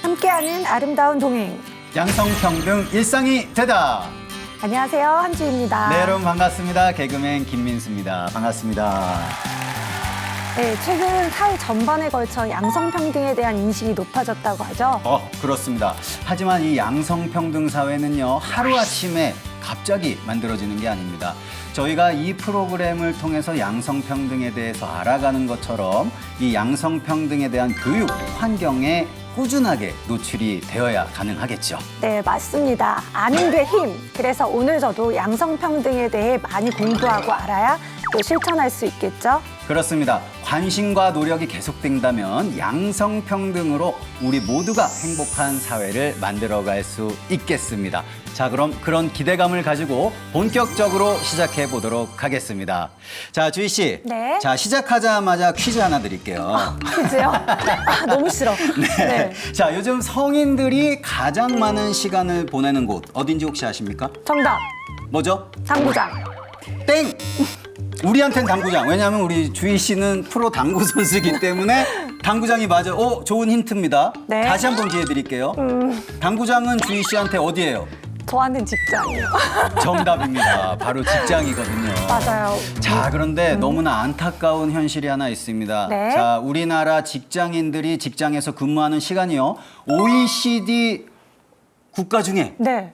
함께하는 아름다운 동행. 양성평등 일상이 되다. 안녕하세요, 한주입니다. 네, 여러분 반갑습니다. 개그맨 김민수입니다. 반갑습니다. 네, 최근 사회 전반에 걸쳐 양성평등에 대한 인식이 높아졌다고 하죠. 그렇습니다. 하지만 이 양성평등 사회는요, 하루아침에 갑자기 만들어지는 게 아닙니다. 저희가 이 프로그램을 통해서 양성평등에 대해서 알아가는 것처럼 이 양성평등에 대한 교육 환경에 꾸준하게 노출이 되어야 가능하겠죠. 네, 맞습니다. 아는 게 힘. 그래서 오늘 저도 양성평등에 대해 많이 공부하고 알아야 또 실천할 수 있겠죠. 그렇습니다. 관심과 노력이 계속된다면 양성평등으로 우리 모두가 행복한 사회를 만들어갈 수 있겠습니다. 자, 그럼 그런 기대감을 가지고 본격적으로 시작해 보도록 하겠습니다. 자, 주희 씨. 네. 자, 시작하자마자 퀴즈 하나 드릴게요. 퀴즈요? 너무 싫어. 네. 자, 요즘 성인들이 가장 많은 시간을 보내는 곳 어딘지 혹시 아십니까? 정답. 뭐죠? 당구장. 땡! 우리한텐 당구장. 왜냐하면 우리 주희 씨는 프로 당구 선수이기 때문에 당구장이 맞아요. 좋은 힌트입니다. 네. 다시 한번 기회 드릴게요. 당구장은 주희 씨한테 어디예요? 저한테는 직장이에요. 정답입니다. 바로 직장이거든요. 맞아요. 자, 그런데 너무나 안타까운 현실이 하나 있습니다. 네. 자, 우리나라 직장인들이 직장에서 근무하는 시간이요, OECD 국가 중에 네.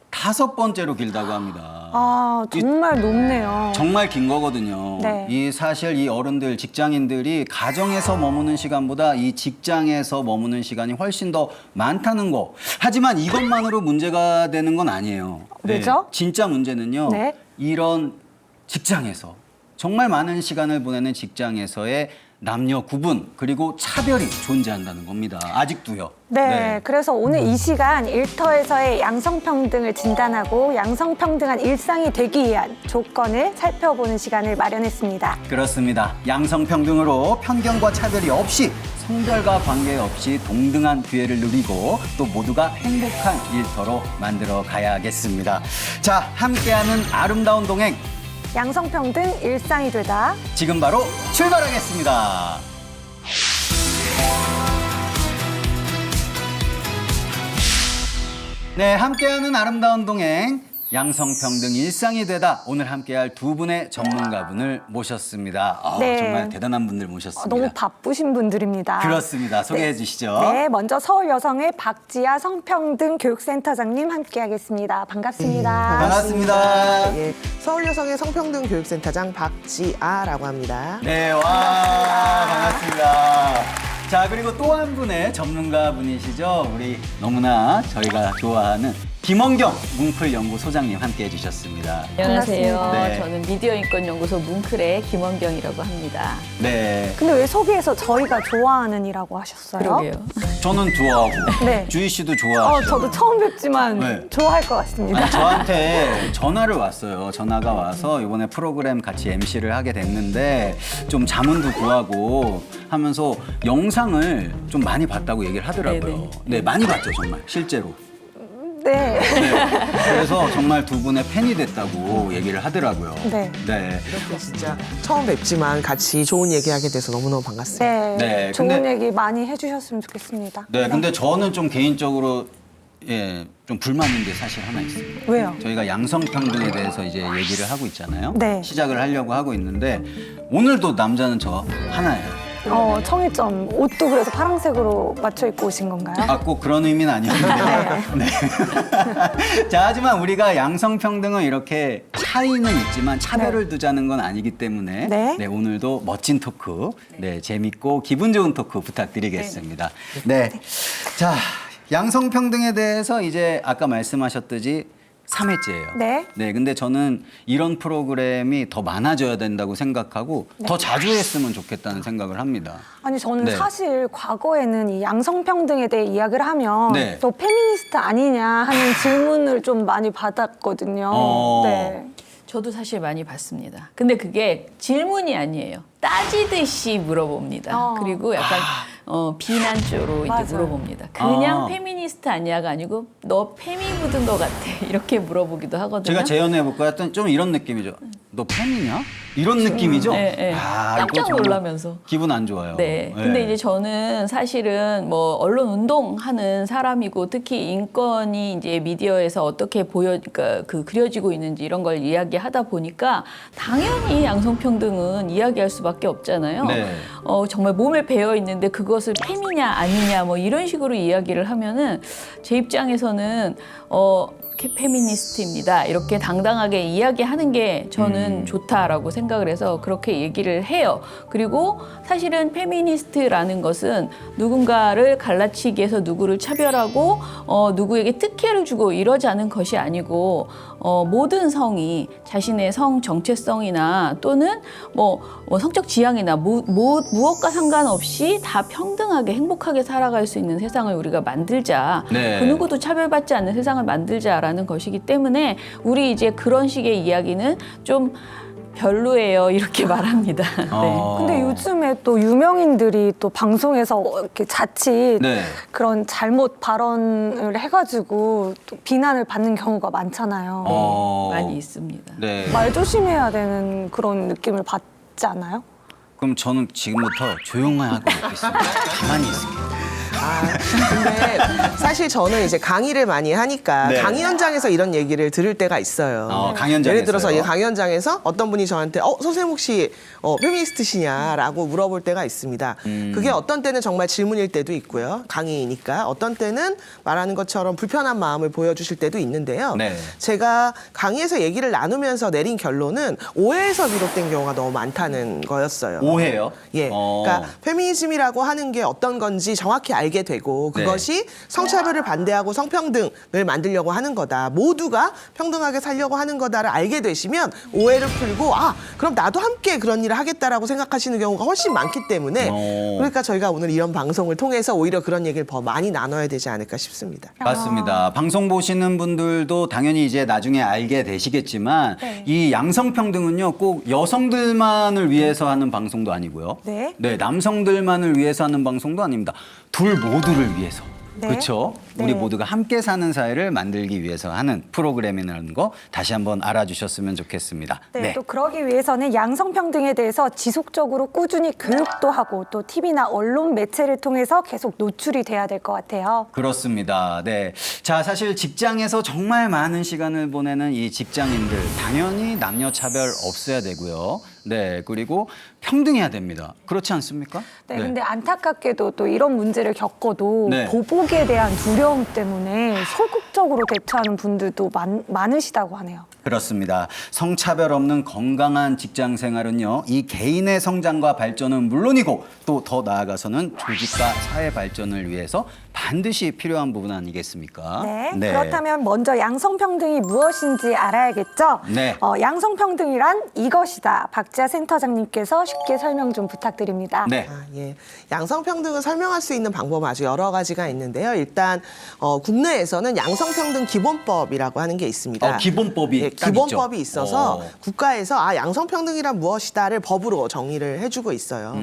5번째로 길다고 합니다. 아, 정말 높네요. 정말 긴 거거든요. 네. 이 사실 이 어른들, 직장인들이 가정에서 머무는 시간보다 이 직장에서 머무는 시간이 훨씬 더 많다는 거. 하지만 이것만으로 문제가 되는 건 아니에요. 왜죠? 진짜 문제는요. 네. 이런 직장에서 정말 많은 시간을 보내는 직장에서의 남녀 구분 그리고 차별이 존재한다는 겁니다. 아직도요. 네, 그래서 오늘 이 시간 일터에서의 양성평등을 진단하고 양성평등한 일상이 되기 위한 조건을 살펴보는 시간을 마련했습니다. 그렇습니다. 양성평등으로 편견과 차별이 없이 성별과 관계없이 동등한 기회를 누리고 또 모두가 행복한 일터로 만들어 가야겠습니다. 자, 함께하는 아름다운 동행. 양성평등 일상이 되다. 지금 바로 출발하겠습니다. 네, 함께하는 아름다운 동행. 양성평등 일상이 되다. 오늘 함께할 두 분의 전문가분을 모셨습니다. 네. 정말 대단한 분들 모셨습니다. 너무 바쁘신 분들입니다. 그렇습니다. 소개해 주시죠. 네, 먼저 서울 여성의 박지아 성평등 교육센터장님 함께하겠습니다. 반갑습니다. 반갑습니다. 예, 서울여성의 성평등 교육센터장 박지아라고 합니다. 네, 와, 반갑습니다. 자, 그리고 또 한 분의 전문가 분이시죠. 우리 너무나 저희가 좋아하는 김원경 뭉클연구소장님 함께해 주셨습니다. 안녕하세요. 반갑습니다. 네. 저는 미디어인권연구소 뭉클의 김원경이라고 합니다. 네, 근데 왜 소개에서 저희가 좋아하는 이라고 하셨어요? 그러게요. 저는 좋아하고 네. 주희 씨도 좋아하시죠. 저도 처음 뵙지만 네. 좋아할 것 같습니다. 저한테 전화를 왔어요. 전화가 와서 이번에 프로그램 같이 MC를 하게 됐는데 좀 자문도 구하고 하면서 영상을 좀 많이 봤다고 얘기를 하더라고요. 네네. 네, 많이 봤죠, 정말 실제로. 네. 네, 그래서 정말 두 분의 팬이 됐다고 얘기를 하더라고요. 네. 네. 이렇게 진짜 처음 뵙지만 같이 좋은 얘기하게 돼서 너무너무 반갑습니다. 네. 네, 좋은 근데- 얘기 많이 해주셨으면 좋겠습니다. 네, 근데 저는 좀 개인적으로 좀 불만인 게 사실 하나 있습니다. 왜요? 저희가 양성평등에 대해서 이제 얘기를 하고 있잖아요. 네. 시작을 하려고 하고 있는데 오늘도 남자는 저 하나예요. 청일점 옷도 그래서 파란색으로 맞춰 입고 오신 건가요? 아, 꼭 그런 의미는 아니었는데요. 네. 자, 하지만 우리가 양성평등은 이렇게 차이는 있지만 차별을 두자는 건 아니기 때문에 네. 오늘도 멋진 토크, 재밌고 기분 좋은 토크 부탁드리겠습니다. 네. 자, 양성평등에 대해서 이제 아까 말씀하셨듯이 3회째예요. 네. 네, 근데 저는 이런 프로그램이 더 많아져야 된다고 생각하고 더 자주 했으면 좋겠다는 생각을 합니다. 아니 저는 네. 사실 과거에는 이 양성평등에 대해 이야기를 하면 네. 너 페미니스트 아니냐 하는 질문을 좀 많이 받았거든요. 네. 저도 사실 많이 받습니다. 근데 그게 질문이 아니에요. 따지듯이 물어봅니다. 그리고 약간 비난조로 이제 맞아요. 물어봅니다. 그냥 아. 페미니스트 아니야가 아니고 너 페미 묻은 것 같아. 이렇게 물어보기도 하거든요. 제가 재연해 볼까요? 좀 이런 느낌이죠. 너 팬이냐? 이런 느낌이죠? 네, 네. 이거 깜짝 정말 놀라면서. 기분 안 좋아요. 네. 근데 이제 저는 사실은 뭐 언론 운동하는 사람이고 특히 인권이 이제 미디어에서 어떻게 그러니까 그 그려지고 있는지 이런 걸 이야기하다 보니까 당연히 양성평등은 이야기할 수밖에 없잖아요. 네. 정말 몸에 배어 있는데 그것을 페미냐 아니냐 뭐 이런 식으로 이야기를 하면은 제 입장에서는 페미니스트입니다. 이렇게 당당하게 이야기하는 게 저는 좋다라고 생각을 해서 그렇게 얘기를 해요. 그리고 사실은 페미니스트라는 것은 누군가를 갈라치기 위해서 누구를 차별하고 누구에게 특혜를 주고 이러자는 것이 아니고 모든 성이 자신의 성 정체성이나 또는 뭐 성적 지향이나 무엇과 상관없이 다 평등하게 행복하게 살아갈 수 있는 세상을 우리가 만들자. 네. 그 누구도 차별받지 않는 세상을 만들자라는 것이기 때문에 우리 이제 그런 식의 이야기는 좀 별로예요. 이렇게 말합니다. 네. 근데 요즘에 또 유명인들이 또 방송에서 이렇게 자칫 네. 그런 잘못 발언을 해가지고 또 비난을 받는 경우가 많잖아요. 많이 있습니다. 네. 말 조심해야 되는 그런 느낌을 받지 않아요? 그럼 저는 지금부터 조용하고 있겠습니다. 가만히 있을게요. 근데 사실 저는 이제 강의를 많이 하니까 네. 강의 현장에서 이런 얘기를 들을 때가 있어요. 강의 현장에서요? 예를 들어서 이 강의 현장에서 어떤 분이 저한테 선생님 혹시 페미니스트시냐라고 물어볼 때가 있습니다. 그게 어떤 때는 정말 질문일 때도 있고요. 강의니까 어떤 때는 말하는 것처럼 불편한 마음을 보여주실 때도 있는데요. 네. 제가 강의에서 얘기를 나누면서 내린 결론은 오해에서 비롯된 경우가 너무 많다는 거였어요. 오해요? 예. 그러니까 페미니즘이라고 하는 게 어떤 건지 정확히 알게 되고 그것이 성차별을 반대하고 성평등을 만들려고 하는 거다. 모두가 평등하게 살려고 하는 거다를 알게 되시면 오해를 풀고 그럼 나도 함께 그런 일을 하겠다라고 생각하시는 경우가 훨씬 많기 때문에 그러니까 저희가 오늘 이런 방송을 통해서 오히려 그런 얘기를 더 많이 나눠야 되지 않을까 싶습니다. 맞습니다. 방송 보시는 분들도 당연히 이제 나중에 알게 되시겠지만 이 양성평등은요 꼭 여성들만을 위해서 하는 방송도 아니고요. 네. 남성들만을 위해서 하는 방송도 아닙니다. 둘 모두를 위해서. 네. 그렇죠? 네. 우리 모두가 함께 사는 사회를 만들기 위해서 하는 프로그램이라는 거 다시 한번 알아주셨으면 좋겠습니다. 네, 또 그러기 위해서는 양성평등에 대해서 지속적으로 꾸준히 교육도 하고 또 TV나 언론 매체를 통해서 계속 노출이 돼야 될 것 같아요. 그렇습니다. 네. 자, 사실 직장에서 정말 많은 시간을 보내는 이 직장인들 당연히 남녀 차별 없어야 되고요. 네. 그리고 평등해야 됩니다. 그렇지 않습니까? 네, 근데 안타깝게도 또 이런 문제를 겪어도 네. 보복에 대한 두려움 때문에 소극적으로 대처하는 분들도 많으시다고 하네요. 그렇습니다. 성차별 없는 건강한 직장 생활은요, 이 개인의 성장과 발전은 물론이고 또 더 나아가서는 조직과 사회 발전을 위해서 반드시 필요한 부분 아니겠습니까? 네, 그렇다면 먼저 양성평등이 무엇인지 알아야겠죠? 네. 양성평등이란 이것이다. 박지아 센터장님께서 쉽게 설명 좀 부탁드립니다. 네. 예. 양성평등을 설명할 수 있는 방법은 아주 여러 가지가 있는데요. 일단 국내에서는 양성평등 기본법이라고 하는 게 있습니다. 기본법이 예, 딱 기본법이 있죠. 있어서 국가에서 양성평등이란 무엇이다를 법으로 정의를 해주고 있어요.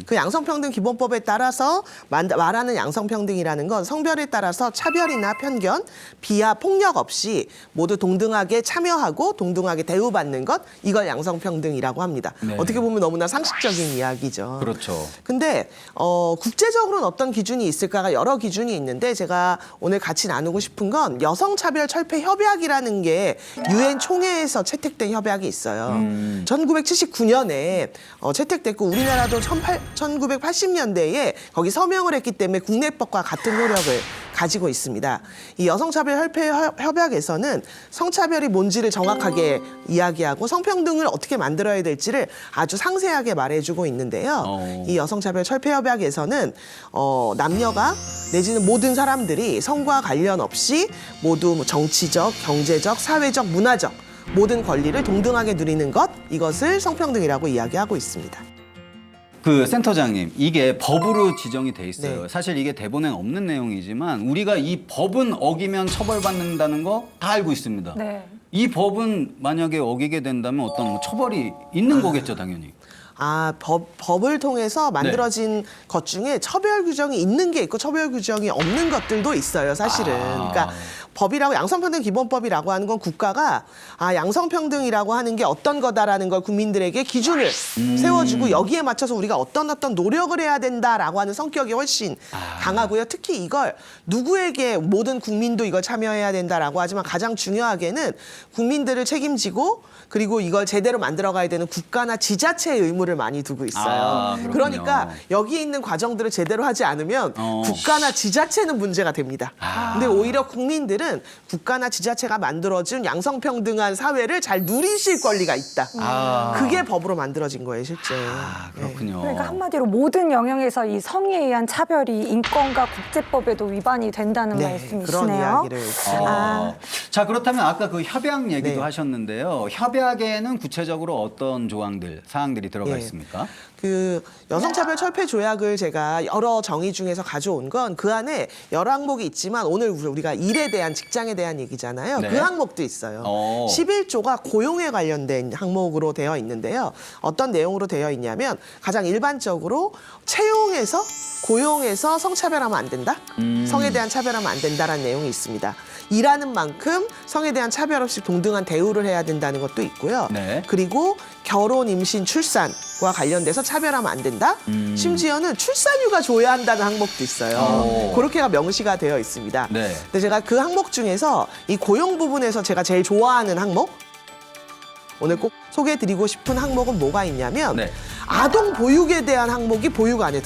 그 양성평등 기본법에 따라서 말하는 양성평등이라는 건 성별에 따라서 차별이나 편견, 비하, 폭력 없이 모두 동등하게 참여하고 동등하게 대우받는 것, 이걸 양성평등이라고 합니다. 네. 어떻게 보면 너무나 상식적인 이야기죠. 그렇죠. 근데 국제적으로는 어떤 기준이 있을까가 여러 기준이 있는데 제가 오늘 같이 나누고 싶은 건 여성차별철폐협약이라는 게 유엔 총회에서 채택된 협약이 있어요. 1979년에 채택됐고 우리나라도 1980년대에 거기 서명을 했기 때문에 국내법과 같은 효력을 가지고 있습니다. 이 여성차별협회협약에서는 성차별이 뭔지를 정확하게 이야기하고 성평등을 어떻게 만들어야 될지를 아주 상세하게 말해주고 있는데요. 이 여성차별협회협약에서는 남녀가 내지는 모든 사람들이 성과 관련 없이 모두 뭐 정치적, 경제적, 사회적, 문화적 모든 권리를 동등하게 누리는 것, 이것을 성평등이라고 이야기하고 있습니다. 그 센터장님, 이게 법으로 지정이 돼 있어요. 네. 사실 이게 대본에 없는 내용이지만 우리가 이 법은 어기면 처벌받는다는 거 다 알고 있습니다. 네. 이 법은 만약에 어기게 된다면 어떤 뭐 처벌이 있는 거겠죠, 당연히. 법을 통해서 만들어진 것 중에 처벌 규정이 있는 게 있고 처벌 규정이 없는 것들도 있어요, 사실은. 그러니까 법이라고 양성평등 기본법이라고 하는 건 국가가 양성평등이라고 하는 게 어떤 거다라는 걸 국민들에게 기준을 세워주고 여기에 맞춰서 우리가 어떤 노력을 해야 된다라고 하는 성격이 훨씬 강하고요. 특히 이걸 누구에게 모든 국민도 이걸 참여해야 된다라고 하지만 가장 중요하게는 국민들을 책임지고 그리고 이걸 제대로 만들어가야 되는 국가나 지자체의 의무를 많이 두고 있어요. 그렇군요. 그러니까 여기 있는 과정들을 제대로 하지 않으면 국가나 지자체는 문제가 됩니다. 근데 오히려 국민들은 국가나 지자체가 만들어준 양성평등한 사회를 잘 누리실 권리가 있다. 그게 법으로 만들어진 거예요, 실제. 그렇군요. 그러니까 한마디로 모든 영역에서 이 성에 의한 차별이 인권과 국제법에도 위반이 된다는 그런 말씀이시네요. 이야기를. 자, 그렇다면 아까 그 협약 얘기도 네. 하셨는데요. 협약에는 구체적으로 어떤 사항들이 들어가 예. 있습니까? 그 여성차별 철폐 조약을 제가 여러 정의 중에서 가져온 건 그 안에 여러 항목이 있지만 오늘 우리가 일에 대한 직장에 대한 얘기잖아요. 네. 그 항목도 있어요. 11조가 고용에 관련된 항목으로 되어 있는데요. 어떤 내용으로 되어 있냐면 가장 일반적으로 채용에서 고용에서 성차별하면 안 된다. 성에 대한 차별하면 안 된다라는 내용이 있습니다. 일하는 만큼 성에 대한 차별 없이 동등한 대우를 해야 된다는 것도 있고요. 네. 그리고 결혼, 임신, 출산과 관련돼서 차별하면 안 된다. 심지어는 출산휴가 줘야 한다는 항목도 있어요. 그렇게가 명시가 되어 있습니다. 네. 근데 제가 그 항목 중에서 이 고용 부분에서 제가 제일 좋아하는 항목, 오늘 꼭 소개해드리고 싶은 항목은 뭐가 있냐면 네. 아동 보육에 대한 항목이 고용 안에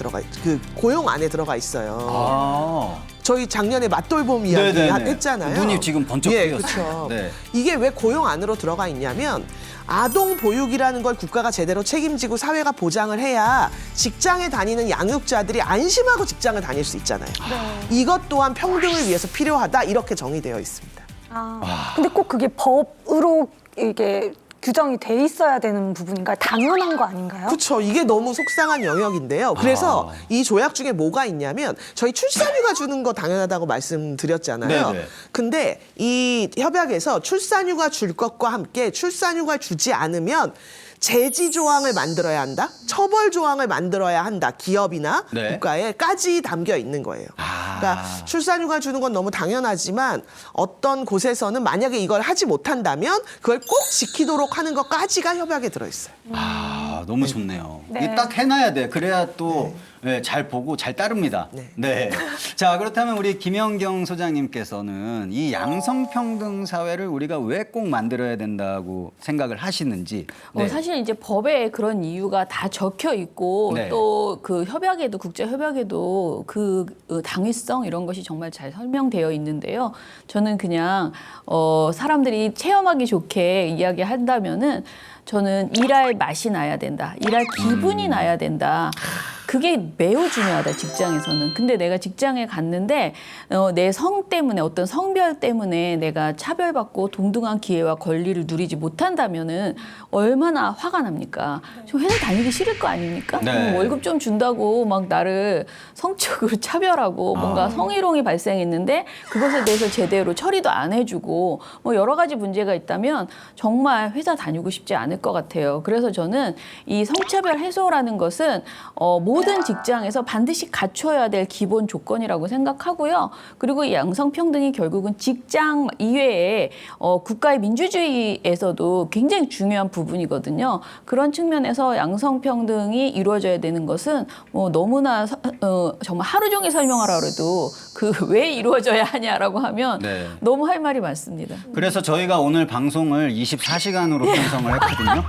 들어가 있어요. 저희 작년에 맞돌봄 이야기 네네네. 했잖아요. 눈이 지금 번쩍 뜨였어요. 그렇죠. 네. 이게 왜 고용 안으로 들어가 있냐면 아동 보육이라는 걸 국가가 제대로 책임지고 사회가 보장을 해야 직장에 다니는 양육자들이 안심하고 직장을 다닐 수 있잖아요. 이것 또한 평등을 위해서 필요하다 이렇게 정의되어 있습니다. 근데 꼭 그게 법으로 이게 규정이 돼 있어야 되는 부분인가요? 당연한 거 아닌가요? 그렇죠. 이게 너무 속상한 영역인데요. 그래서 이 조약 중에 뭐가 있냐면 저희 출산휴가 주는 거 당연하다고 말씀드렸잖아요. 네네. 근데 이 협약에서 출산휴가 줄 것과 함께 출산휴가 주지 않으면 제지 조항을 만들어야 한다. 처벌 조항을 만들어야 한다. 기업이나 네. 국가에까지 담겨 있는 거예요. 그러니까 출산휴가 주는 건 너무 당연하지만 어떤 곳에서는 만약에 이걸 하지 못한다면 그걸 꼭 지키도록 하는 것까지가 협약에 들어있어요. 너무 좋네요. 네. 이게 딱 해놔야 돼. 그래야 또 잘 보고 잘 따릅니다. 네. 자, 그렇다면 우리 김연경 소장님께서는 이 양성평등 사회를 우리가 왜 꼭 만들어야 된다고 생각을 하시는지. 네. 사실 이제 법에 그런 이유가 다 적혀 있고 네. 또 그 협약에도 국제 협약에도 그 당위성 이런 것이 정말 잘 설명되어 있는데요. 저는 그냥 사람들이 체험하기 좋게 이야기한다면은 저는 일할 맛이 나야 된다. 일할 기분이 나야 된다. 그게 매우 중요하다, 직장에서는. 근데 내가 직장에 갔는데 내 성 때문에 어떤 성별 때문에 내가 차별받고 동등한 기회와 권리를 누리지 못한다면은 얼마나 화가 납니까? 저 회사 다니기 싫을 거 아닙니까? 네. 월급 좀 준다고 막 나를 성적으로 차별하고 뭔가 성희롱이 발생했는데 그것에 대해서 제대로 처리도 안 해주고 뭐 여러 가지 문제가 있다면 정말 회사 다니고 싶지 않을 것 같아요. 그래서 저는 이 성차별 해소라는 것은 모든 직장에서 반드시 갖춰야 될 기본 조건이라고 생각하고요. 그리고 이 양성평등이 결국은 직장 이외에 국가의 민주주의에서도 굉장히 중요한 부분이거든요. 그런 측면에서 양성평등이 이루어져야 되는 것은 뭐 너무나 정말 하루 종일 설명하라 그래도 그 왜 이루어져야 하냐라고 하면 네. 너무 할 말이 많습니다. 그래서 저희가 오늘 방송을 24시간으로 편성을 했거든요.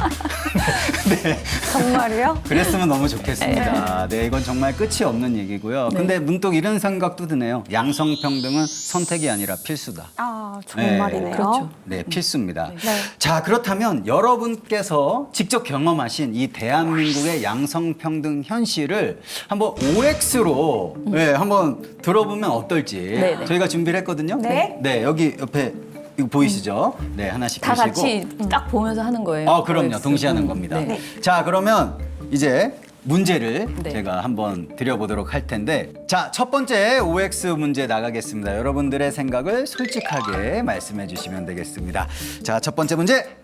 정말이요? 그랬으면 너무 좋겠습니다. 아, 네, 이건 정말 끝이 없는 얘기고요. 근데 문득 이런 생각도 드네요. 양성평등은 선택이 아니라 필수다. 아, 좋은 말이네요. 그렇죠. 네, 필수입니다. 네. 자, 그렇다면 여러분께서 직접 경험하신 이 대한민국의 양성평등 현실을 한번 OX로 네, 한번 들어보면 어떨지 네. 저희가 준비를 했거든요. 네. 네, 여기 옆에 이거 보이시죠? 네, 하나씩 다 보시고. 같이 딱 보면서 하는 거예요. 아, 그럼요. OX. 동시에 하는 겁니다. 네. 자, 그러면 이제 문제를 네. 제가 한번 드려보도록 할 텐데, 자, 첫 번째 OX 문제 나가겠습니다. 여러분들의 생각을 솔직하게 말씀해 주시면 되겠습니다. 자, 첫 번째 문제.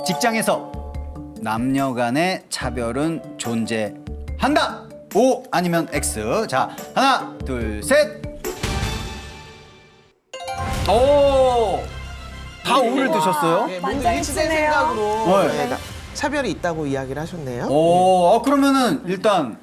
직장에서 남녀 간의 차별은 존재한다. O 아니면 X. 자, 하나, 둘, 셋. 오! 다 O를 드셨어요? 네, 모두 완전 일치된 치네요. 생각으로 네. 네, 차별이 있다고 이야기를 하셨네요. 오, 그러면은 일단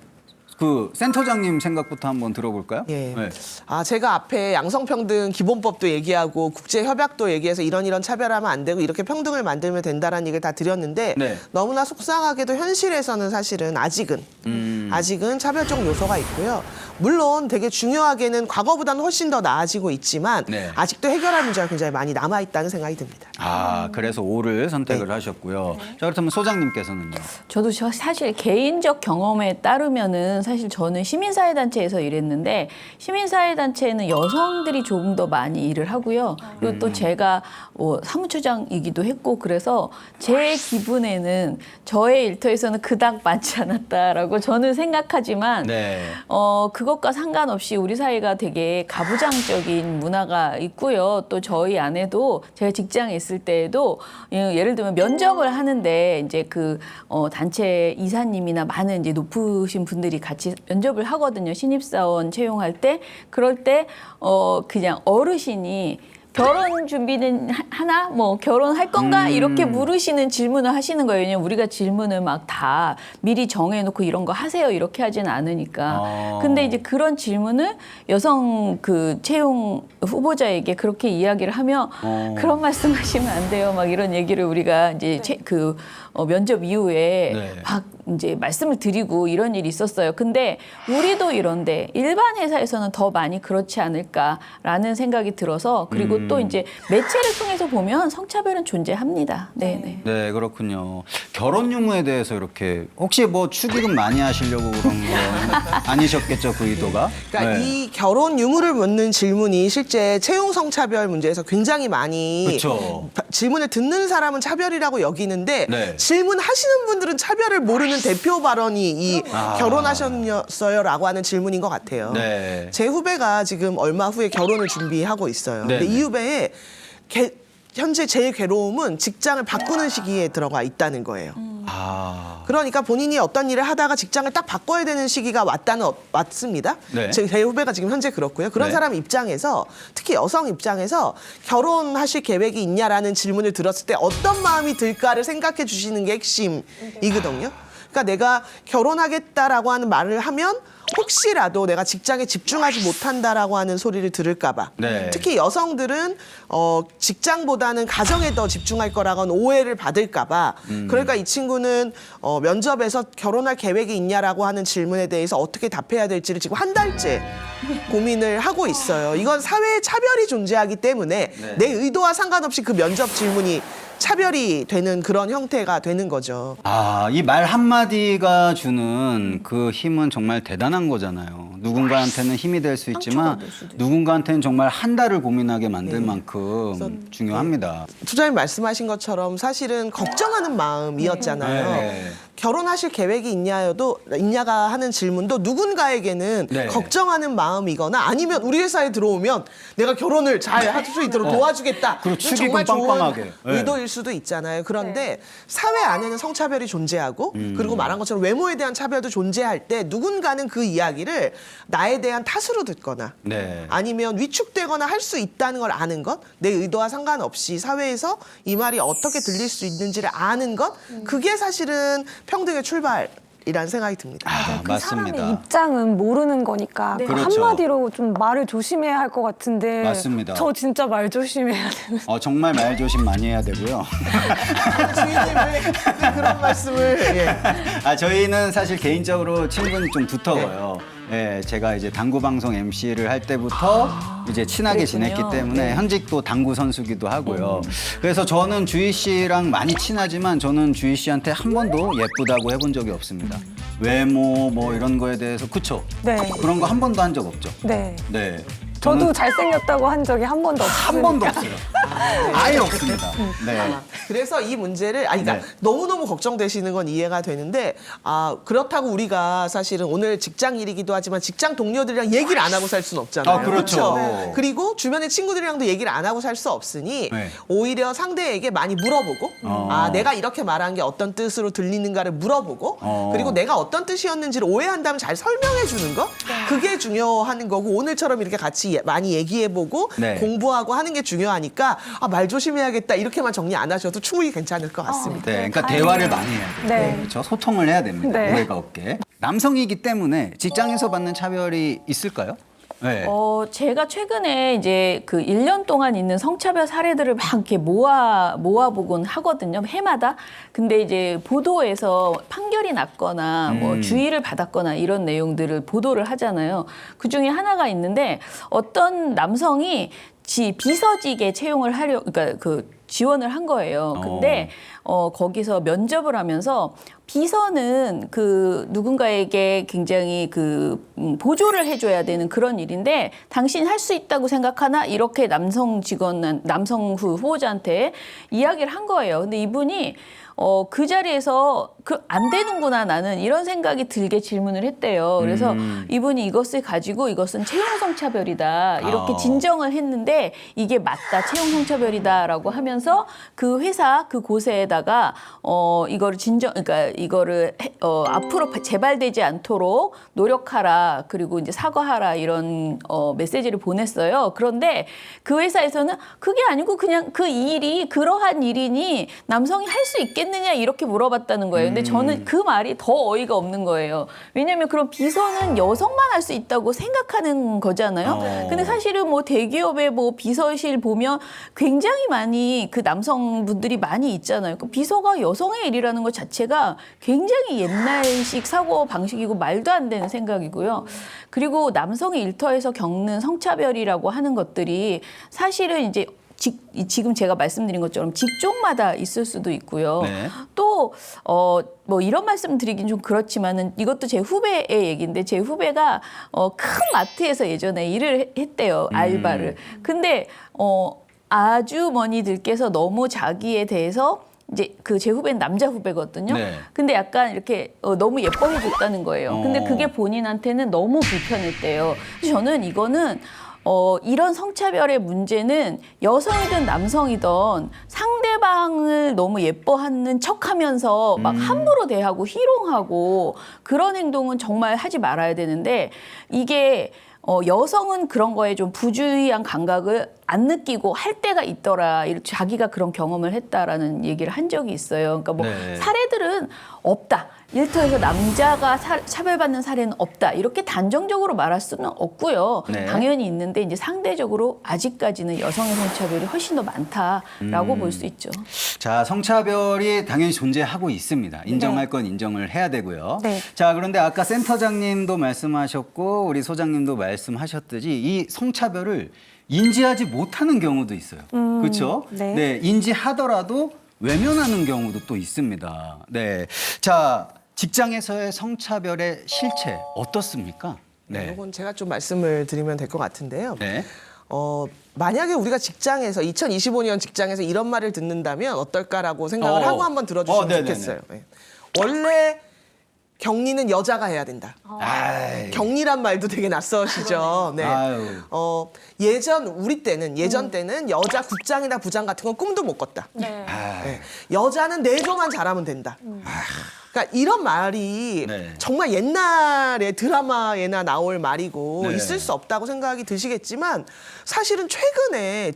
그 센터장님 생각부터 한번 들어볼까요? 예. 네. 아, 제가 앞에 양성평등 기본법도 얘기하고 국제협약도 얘기해서 이런 차별하면 안 되고 이렇게 평등을 만들면 된다라는 얘기를 다 드렸는데 네. 너무나 속상하게도 현실에서는 사실은 아직은 차별적 요소가 있고요. 물론 되게 중요하게는 과거보다는 훨씬 더 나아지고 있지만 네. 아직도 해결할 문제가 굉장히 많이 남아있다는 생각이 듭니다. 아, 그래서 O를 선택을 네. 하셨고요. 자, 그렇다면 소장님께서는요? 저도 사실 개인적 경험에 따르면은 사실 저는 시민사회단체에서 일했는데 시민사회단체에는 여성들이 조금 더 많이 일을 하고요. 그리고 또 제가 사무처장이기도 했고 그래서 제 기분에는 저의 일터에서는 그닥 많지 않았다라고 저는 생각하지만 네. 그것과 상관없이 우리 사회가 되게 가부장적인 문화가 있고요. 또 저희 안에도 제가 직장에 있을 때에도 예를 들면 면접을 하는데 이제 그 단체 이사님이나 많은 이제 높으신 분들이 같이 면접을 하거든요. 신입사원 채용할 때. 그럴 때 그냥 어르신이 결혼 준비는 하나? 뭐 결혼할 건가? 이렇게 물으시는 질문을 하시는 거예요. 왜냐면 우리가 질문을 막 다 미리 정해놓고 이런 거 하세요. 이렇게 하진 않으니까. 근데 이제 그런 질문을 여성 그 채용 후보자에게 그렇게 이야기를 하면 그런 말씀 하시면 안 돼요. 막 이런 얘기를 우리가 이제 면접 이후에 네. 막 이제 말씀을 드리고 이런 일이 있었어요. 근데 우리도 이런데 일반 회사에서는 더 많이 그렇지 않을까라는 생각이 들어서 그리고 또 이제 매체를 통해서 보면 성차별은 존재합니다. 네. 네, 그렇군요. 결혼 유무에 대해서 이렇게 혹시 뭐 축의금 많이 하시려고 그런 거 아니셨겠죠, 그 의도가? 그러니까 네. 이 결혼 유무를 묻는 질문이 실제 채용 성차별 문제에서 굉장히 많이 그쵸. 질문을 듣는 사람은 차별이라고 여기는데 네. 질문하시는 분들은 차별을 모르는 대표 발언이 이 결혼하셨어요라고 하는 질문인 것 같아요. 네. 제 후배가 지금 얼마 후에 결혼을 준비하고 있어요. 네, 근데 네. 이 후배의 현재 제일 괴로움은 직장을 바꾸는 시기에 들어가 있다는 거예요. 아. 그러니까 본인이 어떤 일을 하다가 직장을 딱 바꿔야 되는 시기가 왔습니다. 네. 제 후배가 지금 현재 그렇고요. 그런 네. 사람 입장에서 특히 여성 입장에서 결혼하실 계획이 있냐라는 질문을 들었을 때 어떤 마음이 들까를 생각해 주시는 게 핵심이거든요. 그러니까 내가 결혼하겠다라고 하는 말을 하면 혹시라도 내가 직장에 집중하지 못한다라고 하는 소리를 들을까 봐. 네. 특히 여성들은 직장보다는 가정에 더 집중할 거라고는 오해를 받을까 봐. 그러니까 이 친구는 면접에서 결혼할 계획이 있냐라고 하는 질문에 대해서 어떻게 답해야 될지를 지금 한 달째 고민을 하고 있어요. 이건 사회에 차별이 존재하기 때문에 네. 내 의도와 상관없이 그 면접 질문이 차별이 되는 그런 형태가 되는 거죠. 아, 이 말 한마디가 주는 그 힘은 정말 대단한 거잖아요. 누군가한테는 힘이 될 수 있지만 누군가한테는 정말 한 달을 고민하게 만들 만큼 중요합니다. 투자님 말씀하신 것처럼 사실은 걱정하는 마음이었잖아요. 네. 결혼하실 계획이 있냐가 하는 질문도 누군가에게는 네. 걱정하는 마음이거나 아니면 우리 회사에 들어오면 내가 결혼을 잘 할 수 있도록 도와주겠다. 그리고 축의금 정말 좋은 빵빵하게. 네. 의도일 수도 있잖아요. 그런데 사회 안에는 성차별이 존재하고 그리고 말한 것처럼 외모에 대한 차별도 존재할 때 누군가는 그 이야기를 나에 대한 탓으로 듣거나 네. 아니면 위축되거나 할 수 있다는 걸 아는 것, 내 의도와 상관없이 사회에서 이 말이 어떻게 들릴 수 있는지를 아는 것, 그게 사실은 평등의 출발이라고 이란 생각이 듭니다. 그 맞습니다. 사람의 입장은 모르는 거니까 그 그렇죠. 한마디로 좀 말을 조심해야 할 것 같은데 맞습니다. 저 진짜 말 조심해야 되는. 정말 말 조심 많이 해야 되고요. 주인님 왜 그런 말씀을 저희는 사실 개인적으로 친분이 좀 두터워요. 예, 제가 이제 당구 방송 MC를 할 때부터 이제 친하게 그랬군요. 지냈기 때문에 현직 또 당구 선수기도 하고요. 그래서 저는 주희 씨랑 많이 친하지만 저는 주희 씨한테 한 번도 예쁘다고 해본 적이 없습니다. 외모 뭐 이런 거에 대해서 그쵸? 네. 그런 거 한 번도 한 적 없죠. 네. 네. 저도 저는 잘생겼다고 한 적이 한 번도 없어요. 한 번도 없어요. 아예 없습니다. 네. 그래서 이 문제를 그러니까 네. 너무너무 걱정되시는 건 이해가 되는데 그렇다고 우리가 사실은 오늘 직장 일이기도 하지만 직장 동료들이랑 얘기를 안 하고 살 수는 없잖아요. 그렇죠. 그렇죠? 그리고 주변의 친구들이랑도 얘기를 안 하고 살 수 없으니 네. 오히려 상대에게 많이 물어보고 내가 이렇게 말한 게 어떤 뜻으로 들리는가를 물어보고 그리고 내가 어떤 뜻이었는지를 오해한다면 잘 설명해 주는 거 그게 중요한 거고 오늘처럼 이렇게 같이 많이 얘기해보고 네. 공부하고 하는 게 중요하니까 말 조심해야겠다 이렇게만 정리 안 하셔도 충분히 괜찮을 것 같습니다. 네, 그러니까 다행이네요. 대화를 많이 해야 돼요. 네. 그렇죠? 소통을 해야 됩니다. 네. 오해가 없게. 남성이기 때문에 직장에서 받는 차별이 있을까요? 네. 제가 최근에 이제 그 1년 동안 있는 성차별 사례들을 막 이렇게 모아보곤 하거든요. 해마다. 근데 이제 보도에서 판결이 났거나 뭐 주의를 받았거나 이런 내용들을 보도를 하잖아요. 그 중에 하나가 있는데 어떤 남성이 비서직에 채용을 그러니까 지원을 한 거예요. 근데 거기서 면접을 하면서 비서는 누군가에게 굉장히 보조를 해줘야 되는 그런 일인데 당신 할 수 있다고 생각하나? 이렇게 남성 후보자한테 이야기를 한 거예요. 근데 이분이 그 자리에서 안 되는구나 나는 이런 생각이 들게 질문을 했대요. 그래서 이분이 이것을 가지고 이것은 채용성 차별이다 이렇게 진정을 했는데 이게 맞다 채용성 차별이다라고 하면서 그 회사 그곳에다가 그러니까 이거를 앞으로 재발되지 않도록 노력하라 그리고 이제 사과하라 이런 메시지를 보냈어요. 그런데 그 회사에서는 그게 아니고 그냥 그 일이 그러한 일이니 남성이 할 수 있겠느냐 이렇게 물어봤다는 거예요. 근데 저는 그 말이 더 어이가 없는 거예요. 왜냐하면 그럼 비서는 여성만 할 수 있다고 생각하는 거잖아요. 근데 사실은 뭐 대기업의 뭐 비서실 보면 굉장히 많이 그 남성분들이 많이 있잖아요. 그 비서가 여성의 일이라는 것 자체가 굉장히 옛날식 사고 방식이고 말도 안 되는 생각이고요. 그리고 남성의 일터에서 겪는 성차별이라고 하는 것들이 사실은 이제 지금 제가 말씀드린 것처럼 직종마다 있을 수도 있고요. 네. 또 뭐 이런 말씀 드리긴 좀 그렇지만은 이것도 제 후배의 얘기인데 제 후배가 큰 마트에서 예전에 일을 했대요. 알바를. 근데 아주머니들께서 너무 자기에 대해서 이제 제 후배는 남자 후배거든요. 네. 근데 약간 이렇게 너무 예뻐해 줬다는 거예요. 근데 그게 본인한테는 너무 불편했대요. 그래서 저는 이거는 이런 성차별의 문제는 여성이든 남성이든 상대방을 너무 예뻐하는 척하면서 막 함부로 대하고 희롱하고 그런 행동은 정말 하지 말아야 되는데 이게 여성은 그런 거에 좀 부주의한 감각을 안 느끼고 할 때가 있더라. 자기가 그런 경험을 했다라는 얘기를 한 적이 있어요. 그러니까 뭐 네. 사례들은 없다. 일터에서 남자가 차별받는 사례는 없다. 이렇게 단정적으로 말할 수는 없고요. 네. 당연히 있는데 이제 상대적으로 아직까지는 여성의 성차별이 훨씬 더 많다라고 볼 수 있죠. 자, 성차별이 당연히 존재하고 있습니다. 인정할 건 인정을 해야 되고요. 네. 자, 그런데 아까 센터장님도 말씀하셨고 우리 소장님도 말씀하셨듯이 이 성차별을 인지하지 못하는 경우도 있어요. 그렇죠? 네. 인지하더라도 외면하는 경우도 또 있습니다. 네. 자, 직장에서의 성차별의 실체 어떻습니까? 네. 이건 제가 좀 말씀을 드리면 될 것 같은데요. 네. 만약에 우리가 직장에서 2025년 직장에서 이런 말을 듣는다면 어떨까라고 생각을 하고 한번 들어주시면 네네네. 좋겠어요. 네. 원래 격리는 여자가 해야 된다. 아이. 격리란 말도 되게 낯서시죠. 네. 아유. 우리 때는 예전 때는 여자 국장이나 부장 같은 건 꿈도 못 꿨다. 네. 네. 여자는 내조만 잘하면 된다. 그러니까 이런 말이 네. 정말 옛날에 드라마에나 나올 말이고 네. 있을 수 없다고 생각이 드시겠지만 사실은 최근에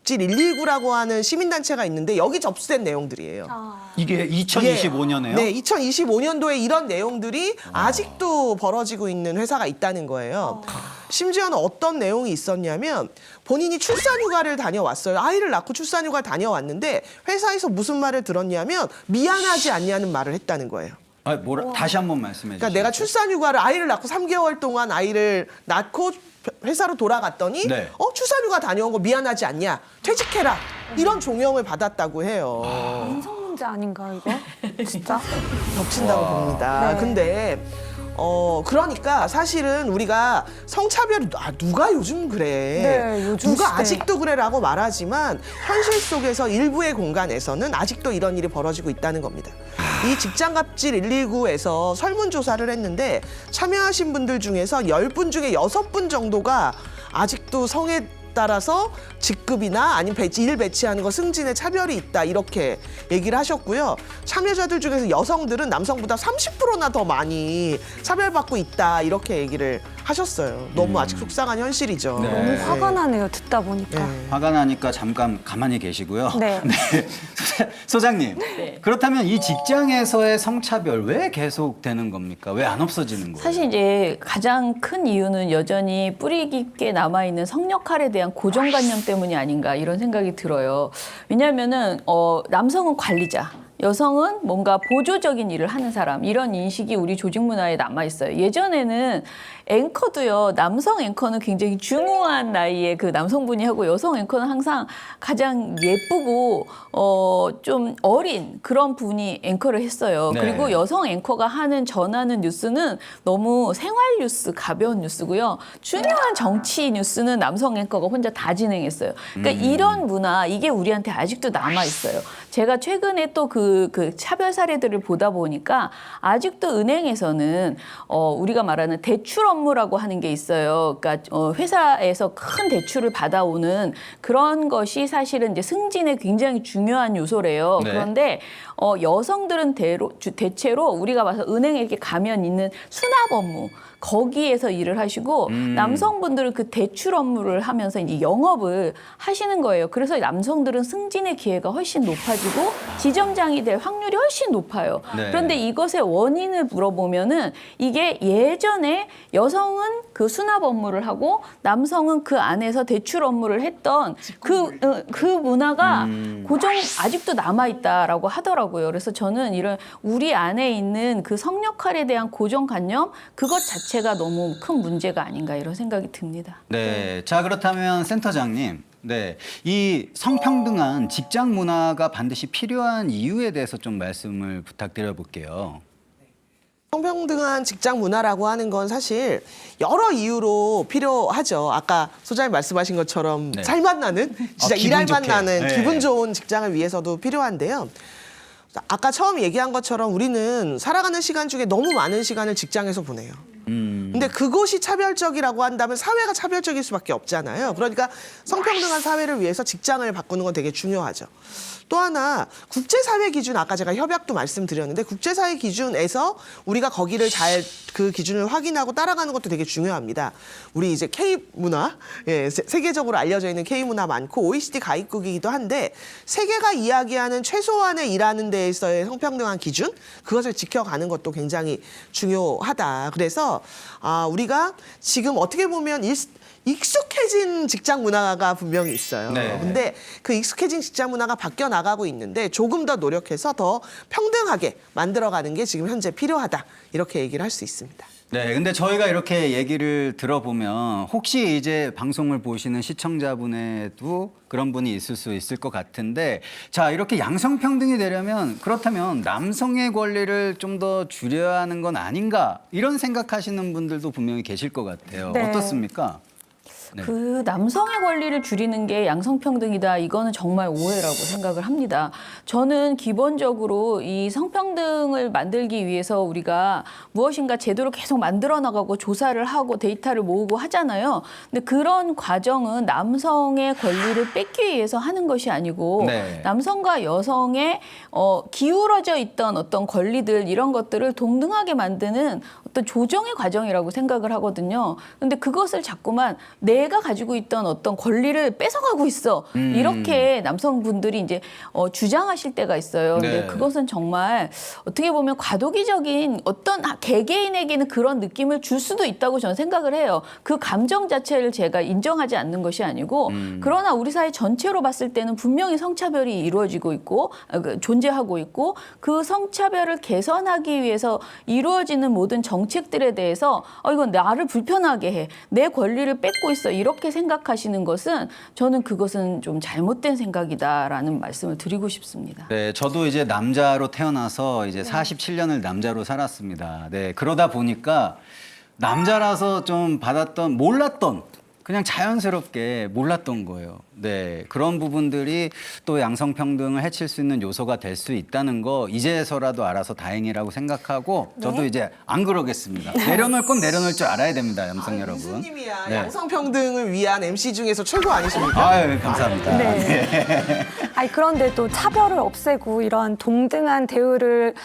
직장갑질 119라고 하는 시민단체가 있는데 여기 접수된 내용들이에요. 이게 2025년에요? 네, 2025년도에 이런 내용들이 아직도 벌어지고 있는 회사가 있다는 거예요. 심지어는 어떤 내용이 있었냐면 본인이 출산휴가를 다녀왔어요. 아이를 낳고 출산휴가 다녀왔는데 회사에서 무슨 말을 들었냐면 미안하지 않냐는 말을 했다는 거예요. 아, 다시 한번 말씀해 주세요. 그러니까 내가 출산휴가를 아이를 낳고 3개월 동안 아이를 낳고 회사로 돌아갔더니 네. 출산휴가 다녀온 거 미안하지 않냐? 퇴직해라. 이런 종용을 받았다고 해요. 인성 문제 아닌가 이거? 진짜? 겹친다고 봅니다. 네. 근데 그러니까 사실은 우리가 성차별 누가 요즘 그래? 네, 요즘 누가 시대. 아직도 그래라고 말하지만 현실 속에서 일부의 공간에서는 아직도 이런 일이 벌어지고 있다는 겁니다. 이 직장갑질 119에서 설문조사를 했는데 참여하신 분들 중에서 10분 중에 6분 정도가 아직도 성에 따라서 직급이나 아니면 일 배치하는 거 승진에 차별이 있다 이렇게 얘기를 하셨고요. 참여자들 중에서 여성들은 남성보다 30%나 더 많이 차별받고 있다 이렇게 얘기를 하셨어요. 너무 아직 속상한 현실이죠. 네. 너무 화가 나네요. 듣다 보니까. 네. 화가 나니까 잠깐 가만히 계시고요. 네. 소장님, 네. 그렇다면 이 직장에서의 성차별 왜 계속되는 겁니까? 왜 안 없어지는 거예요? 사실 이제 가장 큰 이유는 여전히 뿌리 깊게 남아있는 성역할에 대한 고정관념 때문이 아닌가 이런 생각이 들어요. 왜냐하면은 남성은 관리자, 여성은 뭔가 보조적인 일을 하는 사람 이런 인식이 우리 조직 문화에 남아 있어요. 예전에는 앵커도요. 남성 앵커는 굉장히 중후한 나이에 그 남성분이 하고 여성 앵커는 항상 가장 예쁘고 좀 어린 그런 분이 앵커를 했어요. 네. 그리고 여성 앵커가 전하는 뉴스는 너무 생활 뉴스, 가벼운 뉴스고요. 중요한 정치 뉴스는 남성 앵커가 혼자 다 진행했어요. 그러니까 이런 문화 이게 우리한테 아직도 남아 있어요. 제가 최근에 또 그 차별 사례들을 보다 보니까 아직도 은행에서는 우리가 말하는 대출 업무라고 하는 게 있어요. 그러니까 회사에서 큰 대출을 받아오는 그런 것이 사실은 이제 승진에 굉장히 중요한 요소래요. 네. 그런데 여성들은 대체로 우리가 봐서 은행에 이렇게 가면 있는 수납 업무 거기에서 일을 하시고 남성분들은 그 대출 업무를 하면서 이제 영업을 하시는 거예요. 그래서 남성들은 승진의 기회가 훨씬 높아지고 지점장이 될 확률이 훨씬 높아요. 네. 그런데 이것의 원인을 물어보면은 이게 예전에 여성은 그 수납 업무를 하고 남성은 그 안에서 대출 업무를 했던 그 문화가 아직도 남아있다라고 하더라고요. 그래서 저는 이런 우리 안에 있는 그 성역할에 대한 고정관념 그것 자체가 너무 큰 문제가 아닌가 이런 생각이 듭니다. 네. 자, 그렇다면 센터장님. 네. 이 성평등한 직장 문화가 반드시 필요한 이유에 대해서 좀 말씀을 부탁드려 볼게요. 성평등한 직장 문화라고 하는 건 사실 여러 이유로 필요하죠. 아까 소장님 말씀하신 것처럼 네. 살맛 나는, 진짜 기분 일할맛 좋게. 나는 네. 기분 좋은 직장을 위해서도 필요한데요. 아까 처음 얘기한 것처럼 우리는 살아가는 시간 중에 너무 많은 시간을 직장에서 보내요. 근데 그것이 차별적이라고 한다면 사회가 차별적일 수밖에 없잖아요. 그러니까 성평등한 사회를 위해서 직장을 바꾸는 건 되게 중요하죠. 또 하나 국제사회 기준 아까 제가 협약도 말씀드렸는데 국제사회 기준에서 우리가 거기를 잘 그 기준을 확인하고 따라가는 것도 되게 중요합니다. 우리 이제 K문화, 세계적으로 알려져 있는 K문화 많고 OECD 가입국이기도 한데 세계가 이야기하는 최소한의 일하는 데에서의 성평등한 기준 그것을 지켜가는 것도 굉장히 중요하다. 그래서 우리가 지금 어떻게 보면 익숙해진 직장 문화가 분명히 있어요. 네. 근데 그 익숙해진 직장 문화가 바뀌어 나가고 있는데 조금 더 노력해서 더 평등하게 만들어가는 게 지금 현재 필요하다. 이렇게 얘기를 할 수 있습니다. 네, 근데 저희가 이렇게 얘기를 들어보면 혹시 이제 방송을 보시는 시청자분에도 그런 분이 있을 수 있을 것 같은데 자, 이렇게 양성평등이 되려면 그렇다면 남성의 권리를 좀 더 줄여야 하는 건 아닌가 이런 생각하시는 분들도 분명히 계실 것 같아요. 네. 어떻습니까? 네. 그 남성의 권리를 줄이는 게 양성평등이다. 이거는 정말 오해라고 생각을 합니다. 저는 기본적으로 이 성평등을 만들기 위해서 우리가 무엇인가 제도를 계속 만들어 나가고 조사를 하고 데이터를 모으고 하잖아요. 근데 그런 과정은 남성의 권리를 뺏기 위해서 하는 것이 아니고 네. 남성과 여성의 기울어져 있던 어떤 권리들 이런 것들을 동등하게 만드는 어떤 조정의 과정이라고 생각을 하거든요. 근데 그것을 자꾸만 내가 가지고 있던 어떤 권리를 뺏어가고 있어. 이렇게 남성분들이 이제 주장하실 때가 있어요. 근데 네. 그것은 정말 어떻게 보면 과도기적인 어떤 개개인에게는 그런 느낌을 줄 수도 있다고 저는 생각을 해요. 그 감정 자체를 제가 인정하지 않는 것이 아니고 그러나 우리 사회 전체로 봤을 때는 분명히 성차별이 이루어지고 있고 존재하고 있고 그 성차별을 개선하기 위해서 이루어지는 모든 정책들에 대해서 이건 나를 불편하게 해. 내 권리를 뺏고 있어. 이렇게 생각하시는 것은 저는 그것은 좀 잘못된 생각이다라는 말씀을 드리고 싶습니다. 네, 저도 이제 남자로 태어나서 이제 47년을 남자로 살았습니다. 네, 그러다 보니까 남자라서 좀 몰랐던 그냥 자연스럽게 몰랐던 거예요. 네, 그런 부분들이 또 양성평등을 해칠 수 있는 요소가 될 수 있다는 거 이제서라도 알아서 다행이라고 생각하고 저도 이제 안 그러겠습니다. 내려놓을 건 내려놓을 줄 알아야 됩니다, 남성 여러분. 교수님이야 네. 양성평등을 위한 MC 중에서 최고 아니십니까? 아유, 감사합니다. 네. 아니, 그런데 또 차별을 없애고 이런 동등한 대우를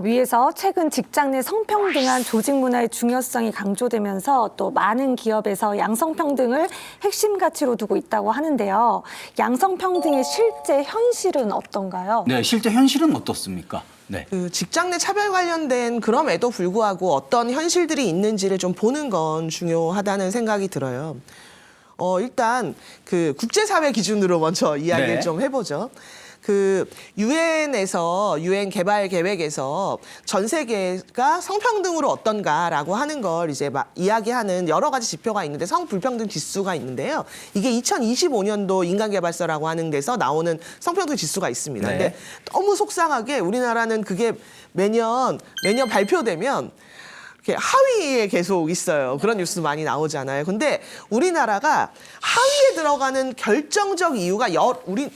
위해서 최근 직장 내 성평등한 조직 문화의 중요성이 강조되면서 또 많은 기업에서 양성평등을 핵심 가치로 두고 있다고 하는데요. 양성평등의 실제 현실은 어떤가요? 네, 실제 현실은 어떻습니까? 네. 그 직장 내 차별 관련된 그럼에도 불구하고 어떤 현실들이 있는지를 좀 보는 건 중요하다는 생각이 들어요. 일단 그 국제사회 기준으로 먼저 이야기를 네. 좀 해보죠. 그 유엔에서 유엔 개발 계획에서 전 세계가 성평등으로 어떤가라고 하는 걸 이제 막 이야기하는 여러 가지 지표가 있는데 성불평등 지수가 있는데요. 이게 2025년도 인간개발서라고 하는 데서 나오는 성평등 지수가 있습니다. 네. 근데 너무 속상하게 우리나라는 그게 매년 발표되면 이렇게 하위에 계속 있어요. 그런 뉴스 많이 나오잖아요. 근데 우리나라가 하위에 들어가는 결정적 이유가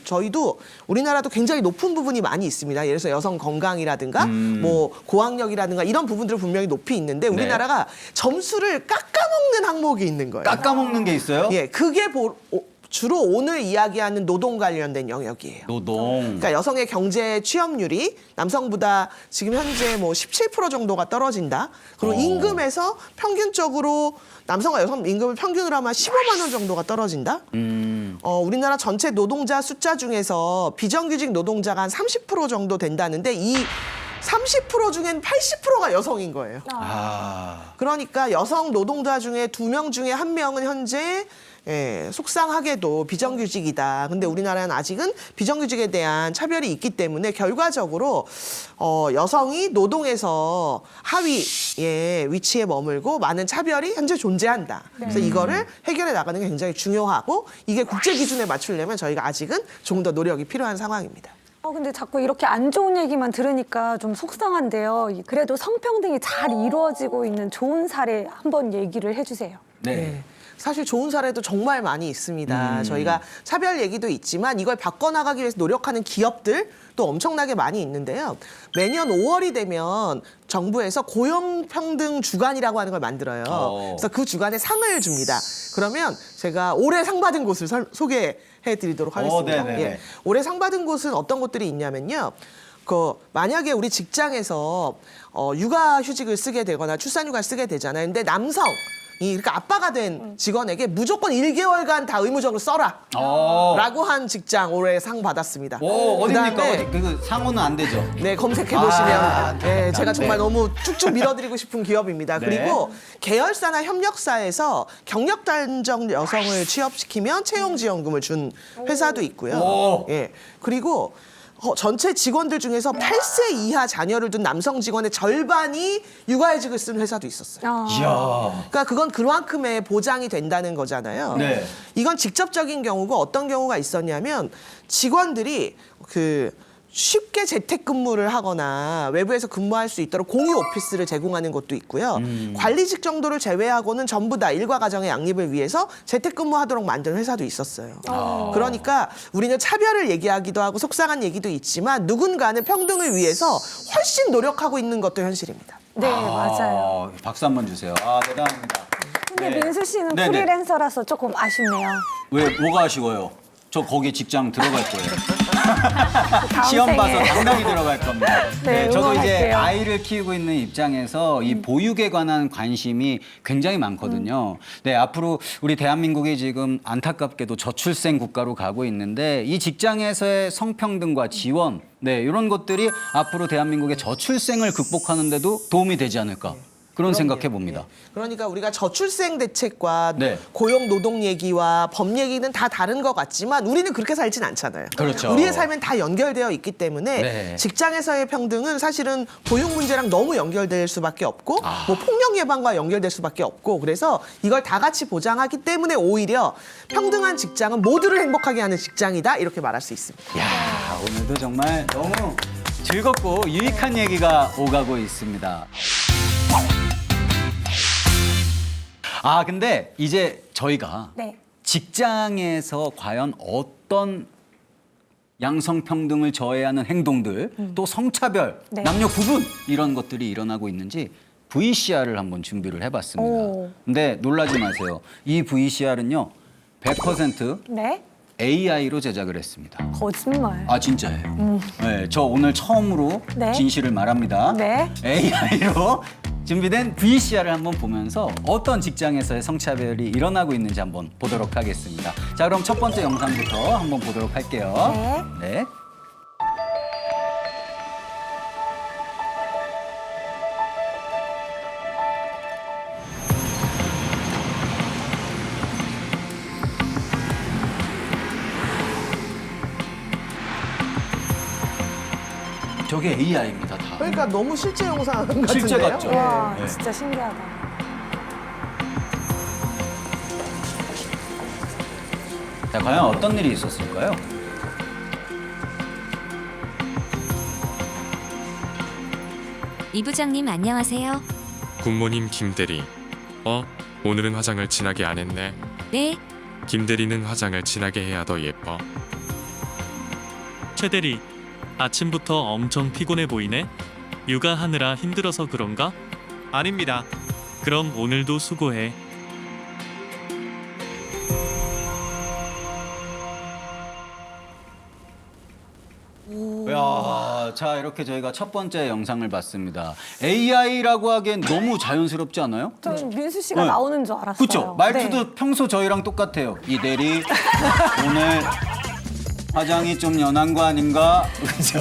저희도 우리나라도 굉장히 높은 부분이 많이 있습니다. 예를 들어서 여성 건강이라든가 뭐 고학력이라든가 이런 부분들은 분명히 높이 있는데 우리나라가 점수를 깎아먹는 항목이 있는 거예요. 깎아먹는 게 있어요? 예, 그게 주로 오늘 이야기하는 노동 관련된 영역이에요. 노동. 그러니까 여성의 경제 취업률이 남성보다 지금 현재 뭐 17% 정도가 떨어진다. 그리고 임금에서 평균적으로 남성과 여성 임금을 평균으로 하면 15만 원 정도가 떨어진다. 우리나라 전체 노동자 숫자 중에서 비정규직 노동자가 한 30% 정도 된다는데 이 30% 중엔 80%가 여성인 거예요. 그러니까 여성 노동자 중에 2명 중에 1명은 현재 속상하게도 비정규직이다. 근데 우리나라는 아직은 비정규직에 대한 차별이 있기 때문에 결과적으로 여성이 노동에서 하위의 위치에 머물고 많은 차별이 현재 존재한다. 그래서 이거를 해결해 나가는 게 굉장히 중요하고 이게 국제 기준에 맞추려면 저희가 아직은 조금 더 노력이 필요한 상황입니다. 근데 자꾸 이렇게 안 좋은 얘기만 들으니까 좀 속상한데요. 그래도 성평등이 잘 이루어지고 있는 좋은 사례 한번 얘기를 해주세요. 네. 사실 좋은 사례도 정말 많이 있습니다. 저희가 차별 얘기도 있지만 이걸 바꿔나가기 위해서 노력하는 기업들도 엄청나게 많이 있는데요. 매년 5월이 되면 정부에서 고용평등 주간이라고 하는 걸 만들어요. 그래서 그 주간에 상을 줍니다. 그러면 제가 올해 상 받은 곳을 소개해드리도록 하겠습니다. 네네네. 올해 상 받은 곳은 어떤 곳들이 있냐면요. 만약에 우리 직장에서 육아휴직을 쓰게 되거나 출산휴가를 쓰게 되잖아요. 근데 남성이 그러니까 아빠가 된 직원에게 무조건 1개월간 다 의무적으로 써라 라고 한 직장 올해 상 받았습니다. 어딥니까? 그다음에 그 상호는 안 되죠? 네, 검색해보시면 네, 제가 정말 네. 너무 쭉쭉 밀어드리고 싶은 기업입니다. 네. 그리고 계열사나 협력사에서 경력단정 여성을 취업시키면 채용지원금을 준 회사도 있고요. 예, 그리고 전체 직원들 중에서 8세 이하 자녀를 둔 남성 직원의 절반이 육아휴직을 쓴 회사도 있었어요. 이야. 그러니까 그건 그만큼의 보장이 된다는 거잖아요. 네. 이건 직접적인 경우고 어떤 경우가 있었냐면 직원들이 쉽게 재택근무를 하거나 외부에서 근무할 수 있도록 공유 오피스를 제공하는 것도 있고요. 관리직 정도를 제외하고는 전부 다 일과 가정의 양립을 위해서 재택근무하도록 만든 회사도 있었어요. 그러니까 우리는 차별을 얘기하기도 하고 속상한 얘기도 있지만 누군가는 평등을 위해서 훨씬 노력하고 있는 것도 현실입니다. 네, 맞아요. 박수 한번 주세요. 대단합니다. 근데 네. 민수 씨는 네네. 프리랜서라서 조금 아쉽네요. 왜, 뭐가 아쉬워요? 저 거기에 직장 들어갈 거예요. 다음 시험 생에. 봐서 당당히 들어갈 겁니다. 네, 저도 이제 응원할게요. 아이를 키우고 있는 입장에서 이 보육에 관한 관심이 굉장히 많거든요. 네, 앞으로 우리 대한민국이 지금 안타깝게도 저출생 국가로 가고 있는데 이 직장에서의 성평등과 지원, 네, 이런 것들이 앞으로 대한민국의 저출생을 극복하는 데도 도움이 되지 않을까. 그런 생각해 봅니다. 그러니까 우리가 저출생 대책과 네. 고용 노동 얘기와 법 얘기는 다 다른 것 같지만 우리는 그렇게 살진 않잖아요. 그렇죠. 우리의 삶은 다 연결되어 있기 때문에 네. 직장에서의 평등은 사실은 보육 문제랑 너무 연결될 수밖에 없고 뭐 폭력 예방과 연결될 수밖에 없고 그래서 이걸 다 같이 보장하기 때문에 오히려 평등한 직장은 모두를 행복하게 하는 직장이다 이렇게 말할 수 있습니다. 야, 오늘도 정말 너무 즐겁고 유익한 얘기가 오가고 있습니다. 아, 근데 이제 저희가 네. 직장에서 과연 어떤 양성평등을 저해하는 행동들, 또 성차별, 네. 남녀 구분 이런 것들이 일어나고 있는지 VCR을 한번 준비를 해봤습니다. 오. 근데 놀라지 마세요. 이 VCR은요, 100% 네. AI로 제작을 했습니다. 거짓말. 아, 진짜예요. 네, 저 오늘 처음으로 네. 진실을 말합니다. 네. AI로 준비된 VCR을 한번 보면서 어떤 직장에서의 성차별이 일어나고 있는지 한번 보도록 하겠습니다. 자, 그럼 첫 번째 영상부터 한번 보도록 할게요. 네. 저게 AI입니다, 다. 그러니까 너무 실제 영상 같은데요? 실제 같죠? 와, 네. 진짜 신기하다. 자, 과연 어떤 일이 있었을까요? 이 부장님 안녕하세요. 굿모닝 김대리. 오늘은 화장을 진하게 안 했네. 네, 김대리는 화장을 진하게 해야 더 예뻐. 최 대리, 아침부터 엄청 피곤해 보이네. 육아하느라 힘들어서 그런가? 아닙니다. 그럼 오늘도 수고해. 야, 자, 이렇게 저희가 첫 번째 영상을 봤습니다. AI라고 하기엔 너무 자연스럽지 않아요? 전 민수 씨가 네. 나오는 줄 알았어요. 그렇죠. 말투도 네. 평소 저희랑 똑같아요. 이 대리 오늘 화장이 좀 연한 거 아닌가? 그렇죠.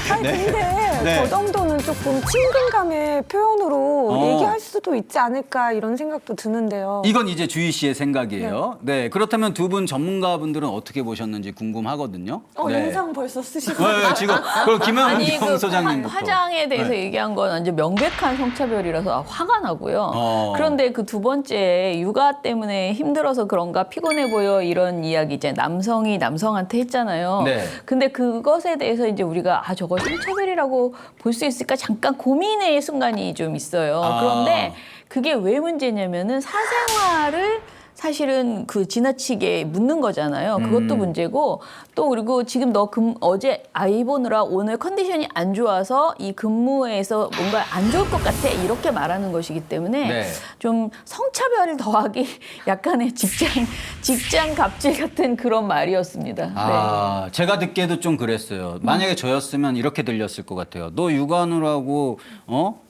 아니 근데 네. 저 정도는 조금 친근감의 표현으로 얘기할 수도 있지 않을까 이런 생각도 드는데요. 이건 이제 주희 씨의 생각이에요. 네. 그렇다면 두 분 전문가분들은 어떻게 보셨는지 궁금하거든요. 네. 영상 벌써 쓰시고. 네, 지금 그럼 김영경 그 소장님부터. 화장에 대해서 네. 얘기한 건 완전 명백한 성차별이라서 화가 나고요. 그런데 그 두 번째 육아 때문에 힘들어서 그런가 피곤해 보여 이런 이야기 이제 남성이 남성한테 했잖아요. 네. 근데 그것에 대해서 이제 우리가 저거 성차별이라고 볼 수 있을까 잠깐 고민의 순간이 좀 있어요. 아. 그런데 그게 왜 문제냐면은 사생활을 사실은 그 지나치게 묻는 거잖아요. 그것도 문제고 또 그리고 지금 너 어제 아이 보느라 오늘 컨디션이 안 좋아서 이 근무에서 뭔가 안 좋을 것 같아 이렇게 말하는 것이기 때문에 네. 좀 성차별을 더하기 약간의 직장 갑질 같은 그런 말이었습니다. 아, 제가 듣기에도 좀 그랬어요. 만약에 저였으면 이렇게 들렸을 것 같아요. 너 육아하느라고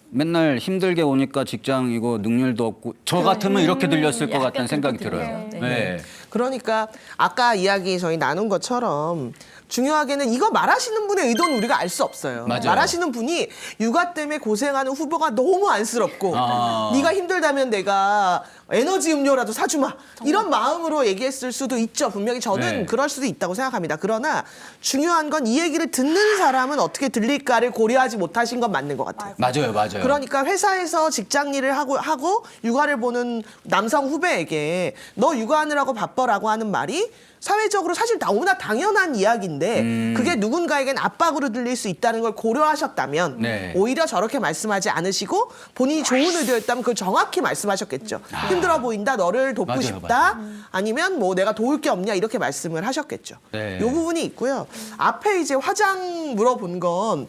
맨날 힘들게 오니까 직장 이거 능률도 없고 저 같으면 이렇게 들렸을 것 약간 같다는 생각이 그렇게 들어요. 들려요. 네. 그러니까 아까 이야기 저희 나눈 것처럼 중요하게는 이거 말하시는 분의 의도는 우리가 알 수 없어요. 맞아요. 말하시는 분이 육아 때문에 고생하는 후보가 너무 안쓰럽고 아. 네가 힘들다면 내가 에너지 음료라도 사주마 이런 마음으로 얘기했을 수도 있죠. 분명히 저는 네. 그럴 수도 있다고 생각합니다. 그러나 중요한 건 이 얘기를 듣는 사람은 어떻게 들릴까를 고려하지 못하신 건 맞는 것 같아요. 맞아요, 맞아요. 그러니까 회사에서 직장 일을 하고 육아를 보는 남성 후배에게 너 육아하느라고 바빠라고 하는 말이 사회적으로 사실 너무나 당연한 이야기인데 그게 누군가에겐 압박으로 들릴 수 있다는 걸 고려하셨다면 네. 오히려 저렇게 말씀하지 않으시고 본인이 좋은 의도였다면 그걸 정확히 말씀하셨겠죠. 힘들어 보인다, 너를 돕고 맞아요, 싶다, 아니면 뭐 내가 도울 게 없냐 이렇게 말씀을 하셨겠죠. 네. 이 부분이 있고요. 앞에 이제 화장 물어본 건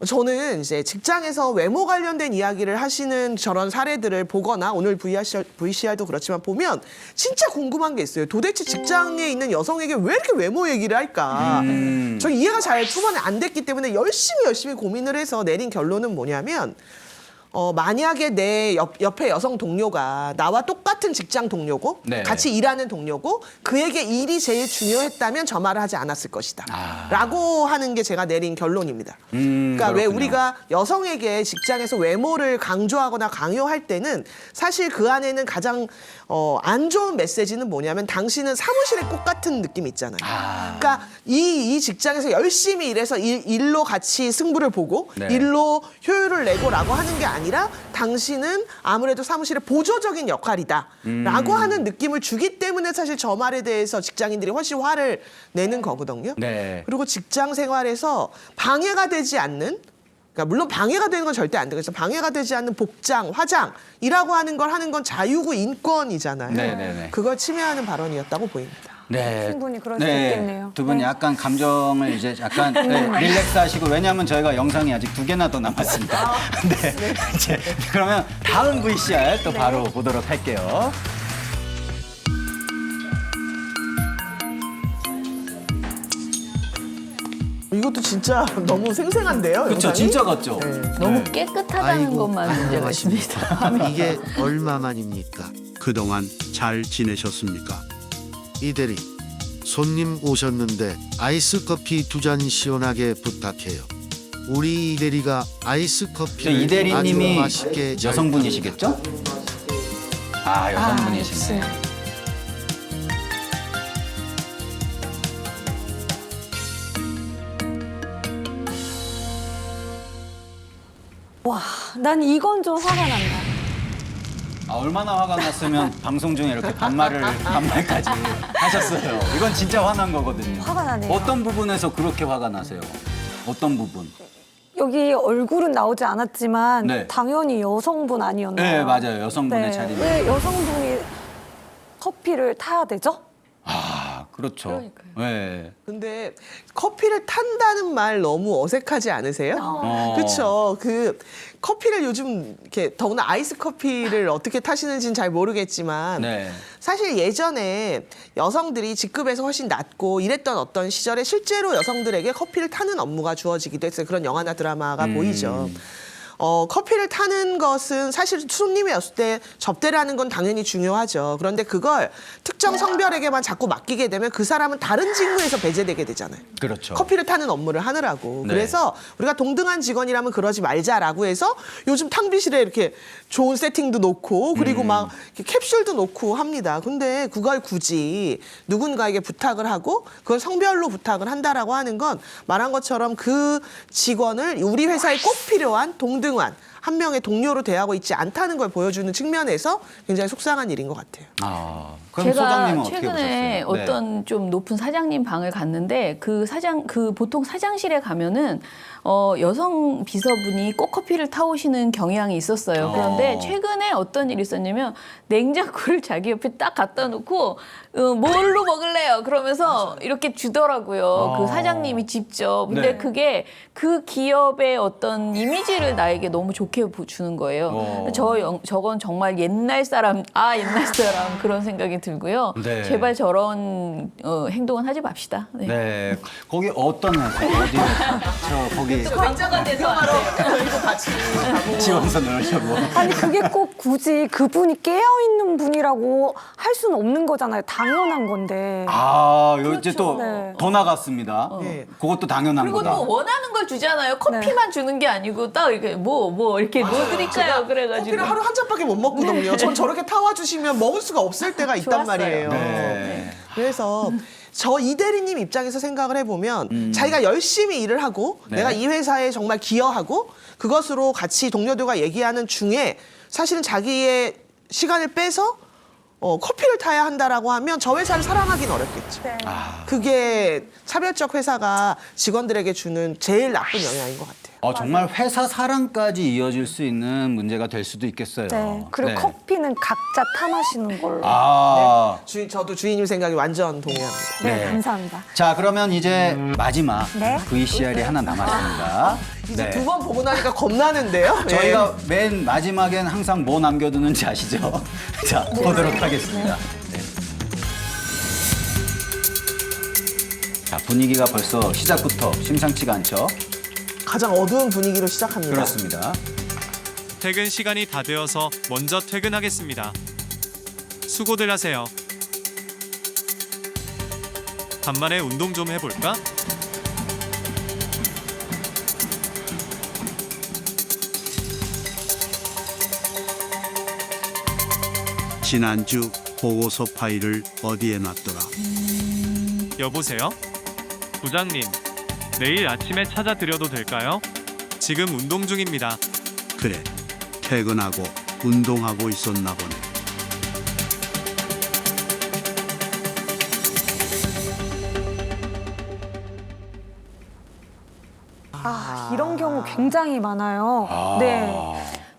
저는 이제 직장에서 외모 관련된 이야기를 하시는 저런 사례들을 보거나 오늘 VCR도 그렇지만 보면 진짜 궁금한 게 있어요. 도대체 직장에 있는 여성에게 왜 이렇게 외모 얘기를 할까? 저 이해가 잘 초반에 안 됐기 때문에 열심히 고민을 해서 내린 결론은 뭐냐면 만약에 내 옆에 여성 동료가 나와 똑같은 직장 동료고 네. 같이 일하는 동료고 그에게 일이 제일 중요했다면 저 말을 하지 않았을 것이다. 라고 하는 게 제가 내린 결론입니다. 그러니까 왜 그렇군요. 우리가 여성에게 직장에서 외모를 강조하거나 강요할 때는 사실 그 안에는 가장 안 좋은 메시지는 뭐냐면 당신은 사무실의 꽃 같은 느낌 있잖아요. 그러니까 이 직장에서 열심히 일해서 일로 같이 승부를 보고 네. 일로 효율을 내고라고 하는 게 아니라 당신은 아무래도 사무실의 보조적인 역할이다 라고 하는 느낌을 주기 때문에 사실 저 말에 대해서 직장인들이 훨씬 화를 내는 거거든요. 네. 그리고 직장 생활에서 방해가 되지 않는 그러니까 물론 방해가 되는 건 절대 안 되겠죠. 방해가 되지 않는 복장, 화장이라고 하는 걸 하는 건 자유고 인권이잖아요. 네네네. 그걸 침해하는 발언이었다고 보입니다. 네. 충분히 그럴 수 있겠네요. 두 분 네. 약간 감정을 이제 약간 릴렉스 하시고 왜냐하면 저희가 영상이 아직 2개나 더 남았습니다. 네. 이제 그러면 다음 VCR 또 바로 보도록 할게요. 이것도 진짜 너무 생생한데요. 그렇죠. 영상이? 진짜 같죠? 네. 너무 네. 깨끗하다는 아이고, 것만 문제가 있습니다. 이게 얼마만입니까? 그동안 잘 지내셨습니까? 이 대리, 손님 오셨는데 아이스 커피 2잔 시원하게 부탁해요. 우리 이 대리가 아이스 저 커피를 이 대리님이 아주 맛있게 잘 여성분이시겠죠? 아, 여성분이시네. 역시. 와, 난 이건 좀 화가 난다. 아, 얼마나 화가 났으면 방송 중에 이렇게 반말까지 하셨어요. 이건 진짜 화난 거거든요. 화가 나네요. 어떤 부분에서 그렇게 화가 나세요? 어떤 부분? 여기 얼굴은 나오지 않았지만 네. 당연히 여성분 아니었나요? 네, 맞아요. 여성분의 네. 차림. 왜 여성분이 커피를 타야 되죠? 아, 그렇죠. 그러니까요. 네. 근데 커피를 탄다는 말 너무 어색하지 않으세요? 그렇죠. 그 커피를 요즘 이렇게 더구나 아이스 커피를 어떻게 타시는지는 잘 모르겠지만 네. 사실 예전에 여성들이 직급에서 훨씬 낮고 이랬던 어떤 시절에 실제로 여성들에게 커피를 타는 업무가 주어지기도 했어요. 그런 영화나 드라마가 보이죠. 커피를 타는 것은 사실 손님이 왔을 때 접대를 하는 건 당연히 중요하죠. 그런데 그걸 특정 성별에게만 자꾸 맡기게 되면 그 사람은 다른 직무에서 배제되게 되잖아요. 그렇죠. 커피를 타는 업무를 하느라고. 네. 그래서 우리가 동등한 직원이라면 그러지 말자라고 해서 요즘 탕비실에 이렇게 좋은 세팅도 놓고 그리고 막 이렇게 캡슐도 놓고 합니다. 근데 그걸 굳이 누군가에게 부탁을 하고 그걸 성별로 부탁을 한다라고 하는 건 말한 것처럼 그 직원을 우리 회사에 꼭 필요한 동등한 한 명의 동료로 대하고 있지 않다는 걸 보여주는 측면에서 굉장히 속상한 일인 것 같아요. 아, 그럼 제가 소장님은 어떻게 최근에 보셨어요? 어떤 좀 높은 사장님 방을 갔는데 그 보통 사장실에 가면은 여성 비서분이 꼭 커피를 타오시는 경향이 있었어요. 그런데 최근에 어떤 일이 있었냐면 냉장고를 자기 옆에 딱 갖다 놓고 뭘로 먹을래요? 그러면서 이렇게 주더라고요. 그 사장님이 직접. 근데 네. 그게 그 기업의 어떤 이미지를 나에게 너무 좋게 주는 거예요. 저건 정말 옛날 사람, 옛날 사람 그런 생각이 들고요. 네. 제발 저런 행동은 하지 맙시다. 네. 네. 거기 어떤 회사? 어디 회사? 저 거기 냉장고가 돼서 저희도 같이 지원서 넣으려고. 아니 그게 꼭 굳이 그분이 깨어있는 분이라고 할 수는 없는 거잖아요. 당연한 건데. 아, 요 이제 또 네. 더 나갔습니다. 네. 그것도 당연한 그리고 거다. 또 원하는 걸 주잖아요. 커피만 주는 게 아니고 딱 이렇게 뭐 이렇게 뭐 드릴까요? 그래가지고 커피를 하루 한 잔밖에 못 먹거든요. 전 저렇게 타와 주시면 먹을 수가 없을 때가 있단 좋았어요. 말이에요. 네. 그래서 저 이 대리님 입장에서 생각을 해보면 자기가 열심히 일을 하고 네. 내가 이 회사에 정말 기여하고 그것으로 같이 동료들과 얘기하는 중에 사실은 자기의 시간을 빼서 커피를 타야 한다라고 하면 저 회사를 사랑하기는 어렵겠죠. 네. 아. 그게 차별적 회사가 직원들에게 주는 제일 나쁜 영향인 것 같아요. 정말 회사 사랑까지 이어질 수 있는 문제가 될 수도 있겠어요. 네. 그리고 네. 커피는 각자 타 마시는 걸로. 아, 저도 주인님 생각이 완전 동의합니다. 네, 네. 감사합니다. 자 그러면 이제 마지막 네. VCR이 하나 남았습니다. 이제 네. 두 번 보고 나니까 겁나는데요. 네. 저희가 맨 마지막엔 항상 뭐 남겨두는지 아시죠? 자 보도록 하겠습니다. 네. 자 분위기가 벌써 시작부터 심상치가 않죠? 가장 어두운 분위기로 시작합니다. 그렇습니다. 퇴근 시간이 다 되어서 먼저 퇴근하겠습니다. 수고들 하세요. 간만에 운동 좀 해볼까? 지난주 보고서 파일을 어디에 놨더라. 여보세요? 부장님, 내일 아침에 찾아드려도 될까요? 지금 운동 중입니다. 그래, 퇴근하고 운동하고 있었나 보네. 이런 경우 굉장히 많아요. 네.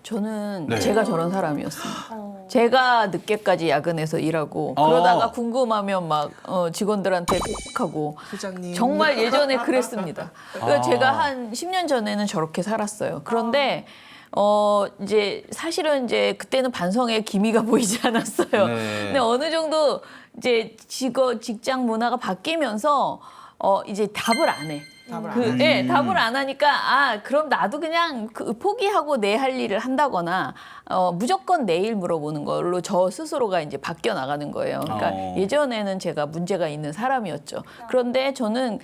저는 네. 제가 저런 사람이었습니다. 제가 늦게까지 야근해서 일하고 그러다가 궁금하면 막 직원들한테 톡하고 부장님. 정말 예전에 그랬습니다. 그러니까 제가 한 10년 전에는 저렇게 살았어요. 그런데 이제 사실은 이제 그때는 반성의 기미가 보이지 않았어요. 네. 근데 어느 정도 이제 직장 문화가 바뀌면서 이제 답을 안 해. 답을 안 하죠. 네, 답을 안 하니까 그럼 나도 그냥 포기하고 내 할 일을 한다거나 무조건 내일 물어보는 걸로 저 스스로가 이제 바뀌어 나가는 거예요. 그러니까 예전에는 제가 문제가 있는 사람이었죠. 그런데 저는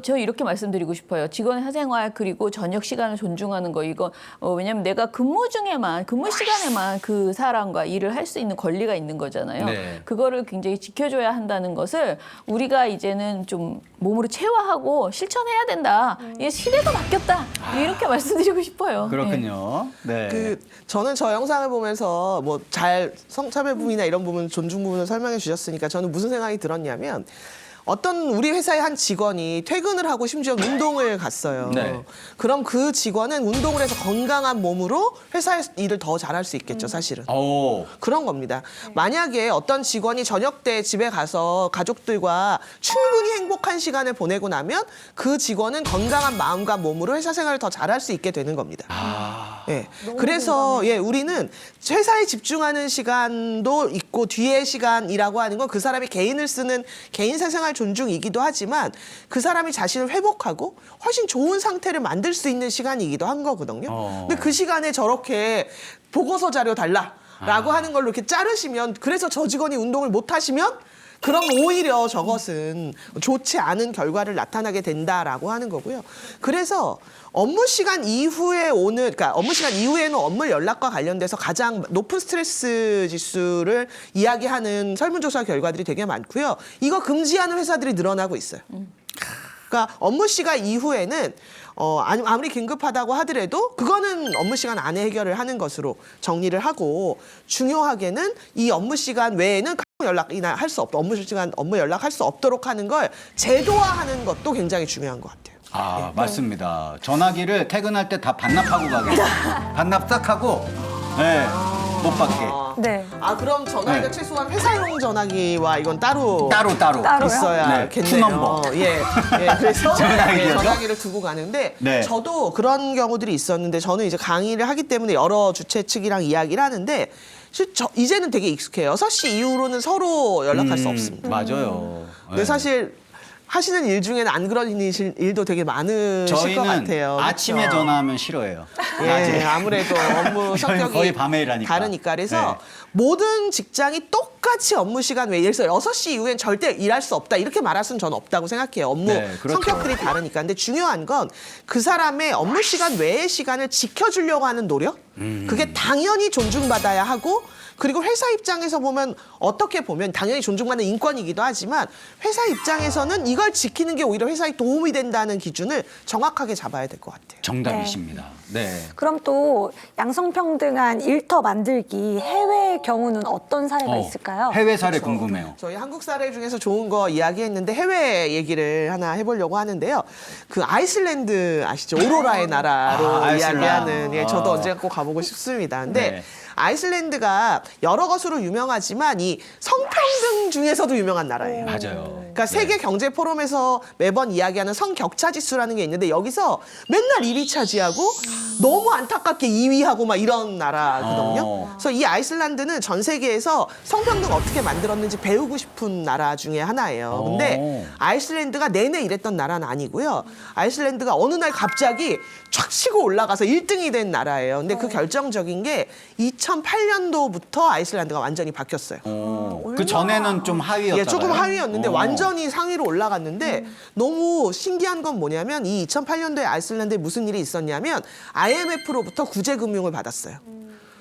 저 이렇게 말씀드리고 싶어요. 직원 사생활 그리고 저녁 시간을 존중하는 거 이거 왜냐면 내가 근무 시간에만 그 사람과 일을 할 수 있는 권리가 있는 거잖아요. 네. 그거를 굉장히 지켜줘야 한다는 것을 우리가 이제는 좀 몸으로 체화하고 실천해야 된다. 이게 시대가 바뀌었다. 이렇게 말씀드리고 싶어요. 그렇군요. 네. 저는 저 영상을 보면서 뭐 잘 성차별 부분이나 이런 부분, 존중 부분을 설명해 주셨으니까 저는 무슨 생각이 들었냐면 어떤 우리 회사의 한 직원이 퇴근을 하고 심지어 운동을 갔어요. 네. 그럼 그 직원은 운동을 해서 건강한 몸으로 회사에서 일을 더 잘할 수 있겠죠, 사실은. 그런 겁니다. 만약에 어떤 직원이 저녁 때 집에 가서 가족들과 충분히 행복한 시간을 보내고 나면 그 직원은 건강한 마음과 몸으로 회사 생활을 더 잘할 수 있게 되는 겁니다. 예. 그래서 우리는 회사에 집중하는 시간도 있고 뒤의 시간이라고 하는 건 그 사람이 개인을 쓰는 개인 사생활 존중이기도 하지만 그 사람이 자신을 회복하고 훨씬 좋은 상태를 만들 수 있는 시간이기도 한 거거든요. 근데 그 시간에 저렇게 보고서 자료 달라라고 하는 걸로 이렇게 자르시면 그래서 저 직원이 운동을 못 하시면 그럼 오히려 저것은 좋지 않은 결과를 나타나게 된다라고 하는 거고요. 그래서 업무 시간 이후에는 업무 연락과 관련돼서 가장 높은 스트레스 지수를 이야기하는 설문조사 결과들이 되게 많고요. 이거 금지하는 회사들이 늘어나고 있어요. 그러니까 업무 시간 이후에는 아무리 긴급하다고 하더라도 그거는 업무 시간 안에 해결을 하는 것으로 정리를 하고 중요하게는 이 업무 시간 외에는 연락이나 할 수 없다. 업무 시간 업무 연락할 수 없도록 하는 걸 제도화하는 것도 굉장히 중요한 것 같아요. 맞습니다. 전화기를 퇴근할 때 다 반납하고 가겠습니다. 반납 딱 하고 못 받게. 네. 그럼 전화기가 네. 최소한 회사용 전화기와 이건 따로 따로 있어야겠네요. 투넘버. 그래서 전화기죠? 전화기를 두고 가는데 네. 저도 그런 경우들이 있었는데 저는 이제 강의를 하기 때문에 여러 주최 측이랑 이야기를 하는데 이제는 되게 익숙해요. 6시 이후로는 서로 연락할 수 없습니다. 맞아요. 근데 사실 하시는 일 중에는 안 그런 일도 되게 많으실 것 저희는 같아요. 아침에 그렇죠? 전화하면 싫어해요. 아무래도 업무 저희는 성격이 거의 밤에 일하니까. 다르니까. 그래서 네. 모든 직장이 똑같이 업무 시간 외에 예를 들어서 6시 이후엔 절대 일할 수 없다. 이렇게 말할 수는 저는 없다고 생각해요. 업무 네, 그렇죠. 성격들이 다르니까. 근데 중요한 건 그 사람의 업무 시간 외의 시간을 지켜주려고 하는 노력? 그게 당연히 존중받아야 하고 그리고 회사 입장에서 보면 어떻게 보면 당연히 존중받는 인권이기도 하지만 회사 입장에서는 이걸 지키는 게 오히려 회사에 도움이 된다는 기준을 정확하게 잡아야 될 것 같아요. 정답이십니다. 네. 그럼 또 양성평등한 일터 만들기 해외의 경우는 어떤 사례가 있을까요? 해외 사례 궁금해요. 저희 한국 사례 중에서 좋은 거 이야기했는데 해외 얘기를 하나 해보려고 하는데요. 그 아이슬란드 아시죠? 오로라의 나라로 아이슬란드. 이야기하는 저도 언젠가 꼭 가보고 싶습니다. 근데 네. 아이슬란드가 여러 것으로 유명하지만 이 성평등 중에서도 유명한 나라예요. 맞아요. 그러니까 세계 경제 포럼에서 매번 이야기하는 성격차 지수라는 게 있는데 여기서 맨날 1위 차지하고 너무 안타깝게 2위하고 막 이런 나라거든요. 그래서 이 아이슬란드는 전 세계에서 성평등 어떻게 만들었는지 배우고 싶은 나라 중에 하나예요. 근데 아이슬란드가 내내 이랬던 나라는 아니고요. 아이슬란드가 어느 날 갑자기 촥 치고 올라가서 1등이 된 나라예요. 근데 그 결정적인 게 2008년도부터 아이슬란드가 완전히 바뀌었어요. 그 전에는 좀 하위였다고요? 예, 조금 하위였는데 완전히 상위로 올라갔는데 너무 신기한 건 뭐냐면 이 2008년도에 아이슬란드에 무슨 일이 있었냐면 IMF로부터 구제금융을 받았어요.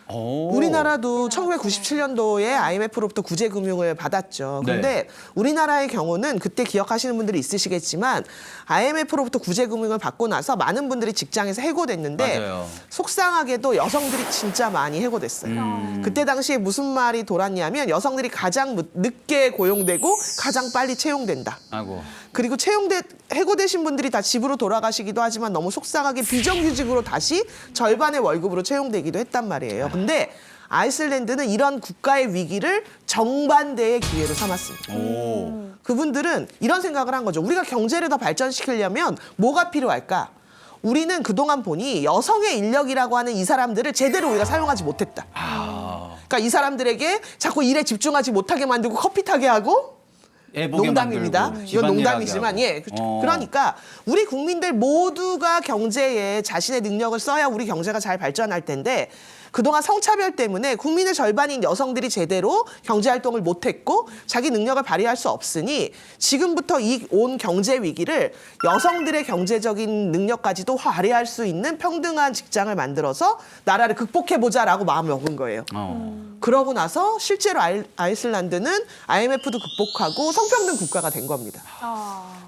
우리나라도 1997년도에 IMF로부터 구제금융을 받았죠. 근데 네. 우리나라의 경우는 그때 기억하시는 분들이 있으시겠지만 IMF로부터 구제금융을 받고 나서 많은 분들이 직장에서 해고됐는데 맞아요. 속상하게도 여성들이 진짜 많이 해고됐어요. 그때 당시에 무슨 말이 돌았냐면 여성들이 가장 늦게 고용되고 가장 빨리 채용된다. 아이고. 그리고 해고되신 분들이 다 집으로 돌아가시기도 하지만 너무 속상하게 비정규직으로 다시 절반의 월급으로 채용되기도 했단 말이에요. 근데 아이슬란드는 이런 국가의 위기를 정반대의 기회로 삼았습니다. 그분들은 이런 생각을 한 거죠. 우리가 경제를 더 발전시키려면 뭐가 필요할까? 우리는 그동안 보니 여성의 인력이라고 하는 이 사람들을 제대로 우리가 사용하지 못했다. 그러니까 이 사람들에게 자꾸 일에 집중하지 못하게 만들고 커피 타게 하고 농담입니다. 이건 농담이지만 그러니까 우리 국민들 모두가 경제에 자신의 능력을 써야 우리 경제가 잘 발전할 텐데 그동안 성차별 때문에 국민의 절반인 여성들이 제대로 경제활동을 못했고 자기 능력을 발휘할 수 없으니 지금부터 이 온 경제 위기를 여성들의 경제적인 능력까지도 발휘할 수 있는 평등한 직장을 만들어서 나라를 극복해보자라고 마음을 먹은 거예요. 그러고 나서 실제로 아이슬란드는 IMF도 극복하고 성평등 국가가 된 겁니다.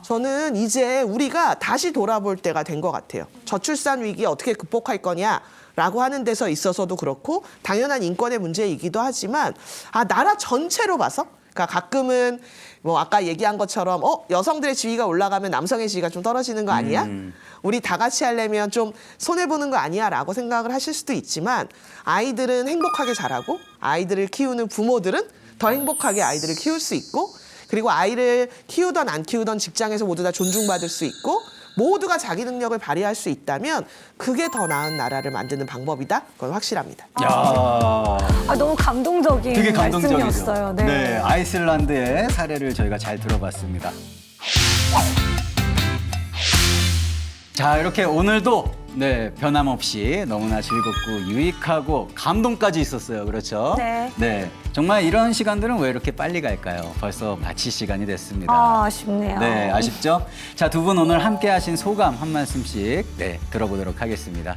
저는 이제 우리가 다시 돌아볼 때가 된 것 같아요. 저출산 위기 어떻게 극복할 거냐라고 하는 데서 있어서도 그렇고 당연한 인권의 문제이기도 하지만 나라 전체로 봐서 그러니까 가끔은 뭐 아까 얘기한 것처럼 여성들의 지위가 올라가면 남성의 지위가 좀 떨어지는 거 아니야? 우리 다 같이 하려면 좀 손해보는 거 아니야? 라고 생각을 하실 수도 있지만 아이들은 행복하게 자라고 아이들을 키우는 부모들은 더 행복하게 아이들을 키울 수 있고 그리고 아이를 키우던 안 키우던 직장에서 모두 다 존중받을 수 있고 모두가 자기 능력을 발휘할 수 있다면 그게 더 나은 나라를 만드는 방법이다. 그건 확실합니다. 너무 감동적인 되게 감동적이죠. 말씀이었어요. 네, 아이슬란드의 사례를 저희가 잘 들어봤습니다. 자, 이렇게 오늘도 변함없이 너무나 즐겁고 유익하고 감동까지 있었어요. 그렇죠? 네. 정말 이런 시간들은 왜 이렇게 빨리 갈까요? 벌써 마칠 시간이 됐습니다. 아쉽네요. 네, 아쉽죠? 자, 두 분 오늘 함께 하신 소감 한 말씀씩 들어보도록 하겠습니다.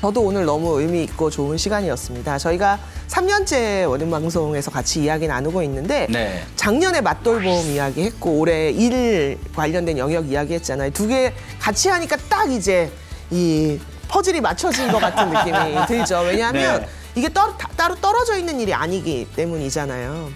저도 오늘 너무 의미 있고 좋은 시간이었습니다. 저희가 3년째 원음방송에서 같이 이야기 나누고 있는데 네. 작년에 맞돌봄 이야기했고 올해 일 관련된 영역 이야기했잖아요. 두 개 같이 하니까 딱 이제 이 퍼즐이 맞춰진 것 같은 느낌이 들죠. 왜냐하면 이게 따로 떨어져 있는 일이 아니기 때문이잖아요.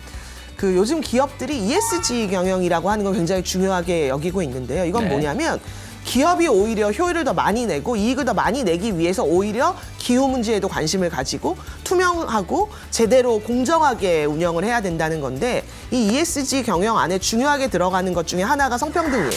그 요즘 기업들이 ESG 경영이라고 하는 걸 굉장히 중요하게 여기고 있는데요. 이건 뭐냐면 기업이 오히려 효율을 더 많이 내고 이익을 더 많이 내기 위해서 오히려 기후 문제에도 관심을 가지고 투명하고 제대로 공정하게 운영을 해야 된다는 건데 이 ESG 경영 안에 중요하게 들어가는 것 중에 하나가 성평등이에요.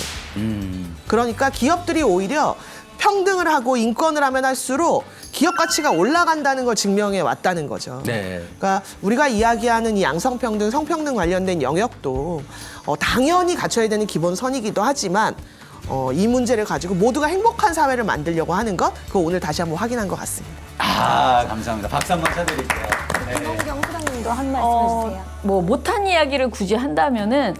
그러니까 기업들이 오히려 평등을 하고 인권을 하면 할수록 기업 가치가 올라간다는 걸 증명해 왔다는 거죠. 그러니까 우리가 이야기하는 이 양성평등, 성평등 관련된 영역도 당연히 갖춰야 되는 기본선이기도 하지만 이 문제를 가지고 모두가 행복한 사회를 만들려고 하는 것, 그거 오늘 다시 한번 확인한 것 같습니다. 감사합니다. 박수 한번 쳐드릴게요. 김원경 소장님도 한 말씀 해주세요. 뭐 못한 이야기를 굳이 한다면은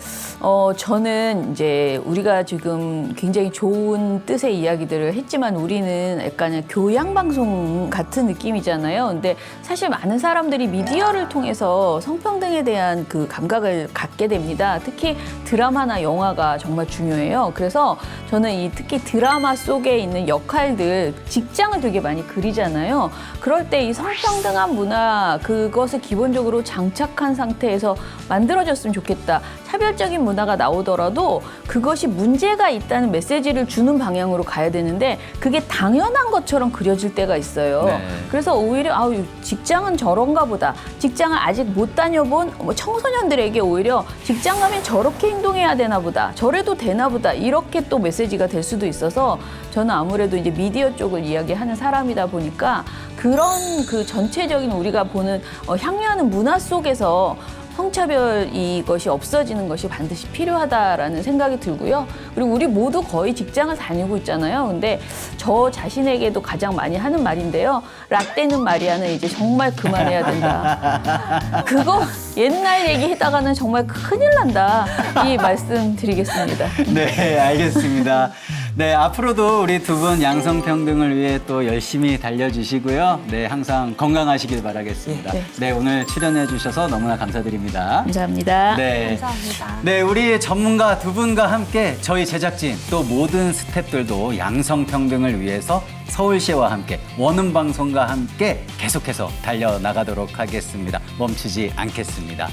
저는 이제 우리가 지금 굉장히 좋은 뜻의 이야기들을 했지만 우리는 약간 교양 방송 같은 느낌이잖아요. 근데 사실 많은 사람들이 미디어를 통해서 성평등에 대한 그 감각을 갖게 됩니다. 특히 드라마나 영화가 정말 중요해요. 그래서 저는 이 특히 드라마 속에 있는 역할들, 직장을 되게 많이 그리잖아요. 그럴 때 이 성평등한 문화, 그것을 기본적으로 장착한 상태에서 만들어졌으면 좋겠다. 차별적인 문화가 나오더라도 그것이 문제가 있다는 메시지를 주는 방향으로 가야 되는데 그게 당연한 것처럼 그려질 때가 있어요. 네. 그래서 오히려 직장은 저런가 보다. 직장을 아직 못 다녀본 청소년들에게 오히려 직장 가면 저렇게 행동해야 되나 보다. 저래도 되나 보다. 이렇게 또 메시지가 될 수도 있어서 저는 아무래도 이제 미디어 쪽을 이야기하는 사람이다 보니까 그런 그 전체적인 우리가 보는 향유하는 문화 속에서 성차별 이것이 없어지는 것이 반드시 필요하다라는 생각이 들고요. 그리고 우리 모두 거의 직장을 다니고 있잖아요. 근데 저 자신에게도 가장 많이 하는 말인데요. 라떼는 마리아는 이제 정말 그만해야 된다. 그거 옛날 얘기하다가는 정말 큰일 난다. 이 말씀 드리겠습니다. 네, 알겠습니다. 네, 앞으로도 우리 두 분 양성평등을 위해 또 열심히 달려주시고요. 네, 항상 건강하시길 바라겠습니다. 네, 오늘 출연해 주셔서 너무나 감사드립니다. 감사합니다. 네. 감사합니다. 네, 우리 전문가 두 분과 함께 저희 제작진 또 모든 스태프들도 양성평등을 위해서 서울시와 함께 원음방송과 함께 계속해서 달려나가도록 하겠습니다. 멈추지 않겠습니다.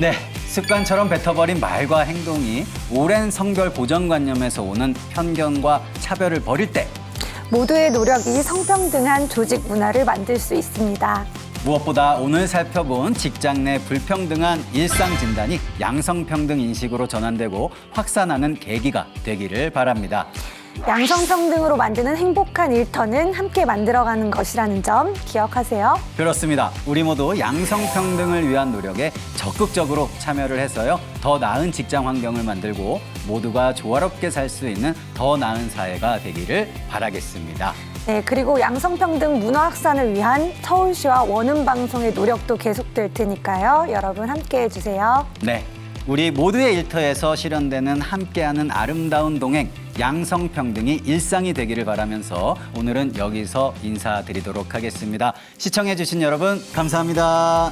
네, 습관처럼 뱉어버린 말과 행동이 오랜 성별 고정관념에서 오는 편견과 차별을 버릴 때 모두의 노력이 성평등한 조직 문화를 만들 수 있습니다. 무엇보다 오늘 살펴본 직장 내 불평등한 일상 진단이 양성평등 인식으로 전환되고 확산하는 계기가 되기를 바랍니다. 양성평등으로 만드는 행복한 일터는 함께 만들어가는 것이라는 점 기억하세요. 그렇습니다. 우리 모두 양성평등을 위한 노력에 적극적으로 참여를 해서요. 더 나은 직장 환경을 만들고 모두가 조화롭게 살 수 있는 더 나은 사회가 되기를 바라겠습니다. 네, 그리고 양성평등 문화 확산을 위한 서울시와 원음방송의 노력도 계속될 테니까요. 여러분 함께해 주세요. 네, 우리 모두의 일터에서 실현되는 함께하는 아름다운 동행 양성평등이 일상이 되기를 바라면서 오늘은 여기서 인사드리도록 하겠습니다. 시청해 주신 여러분 감사합니다.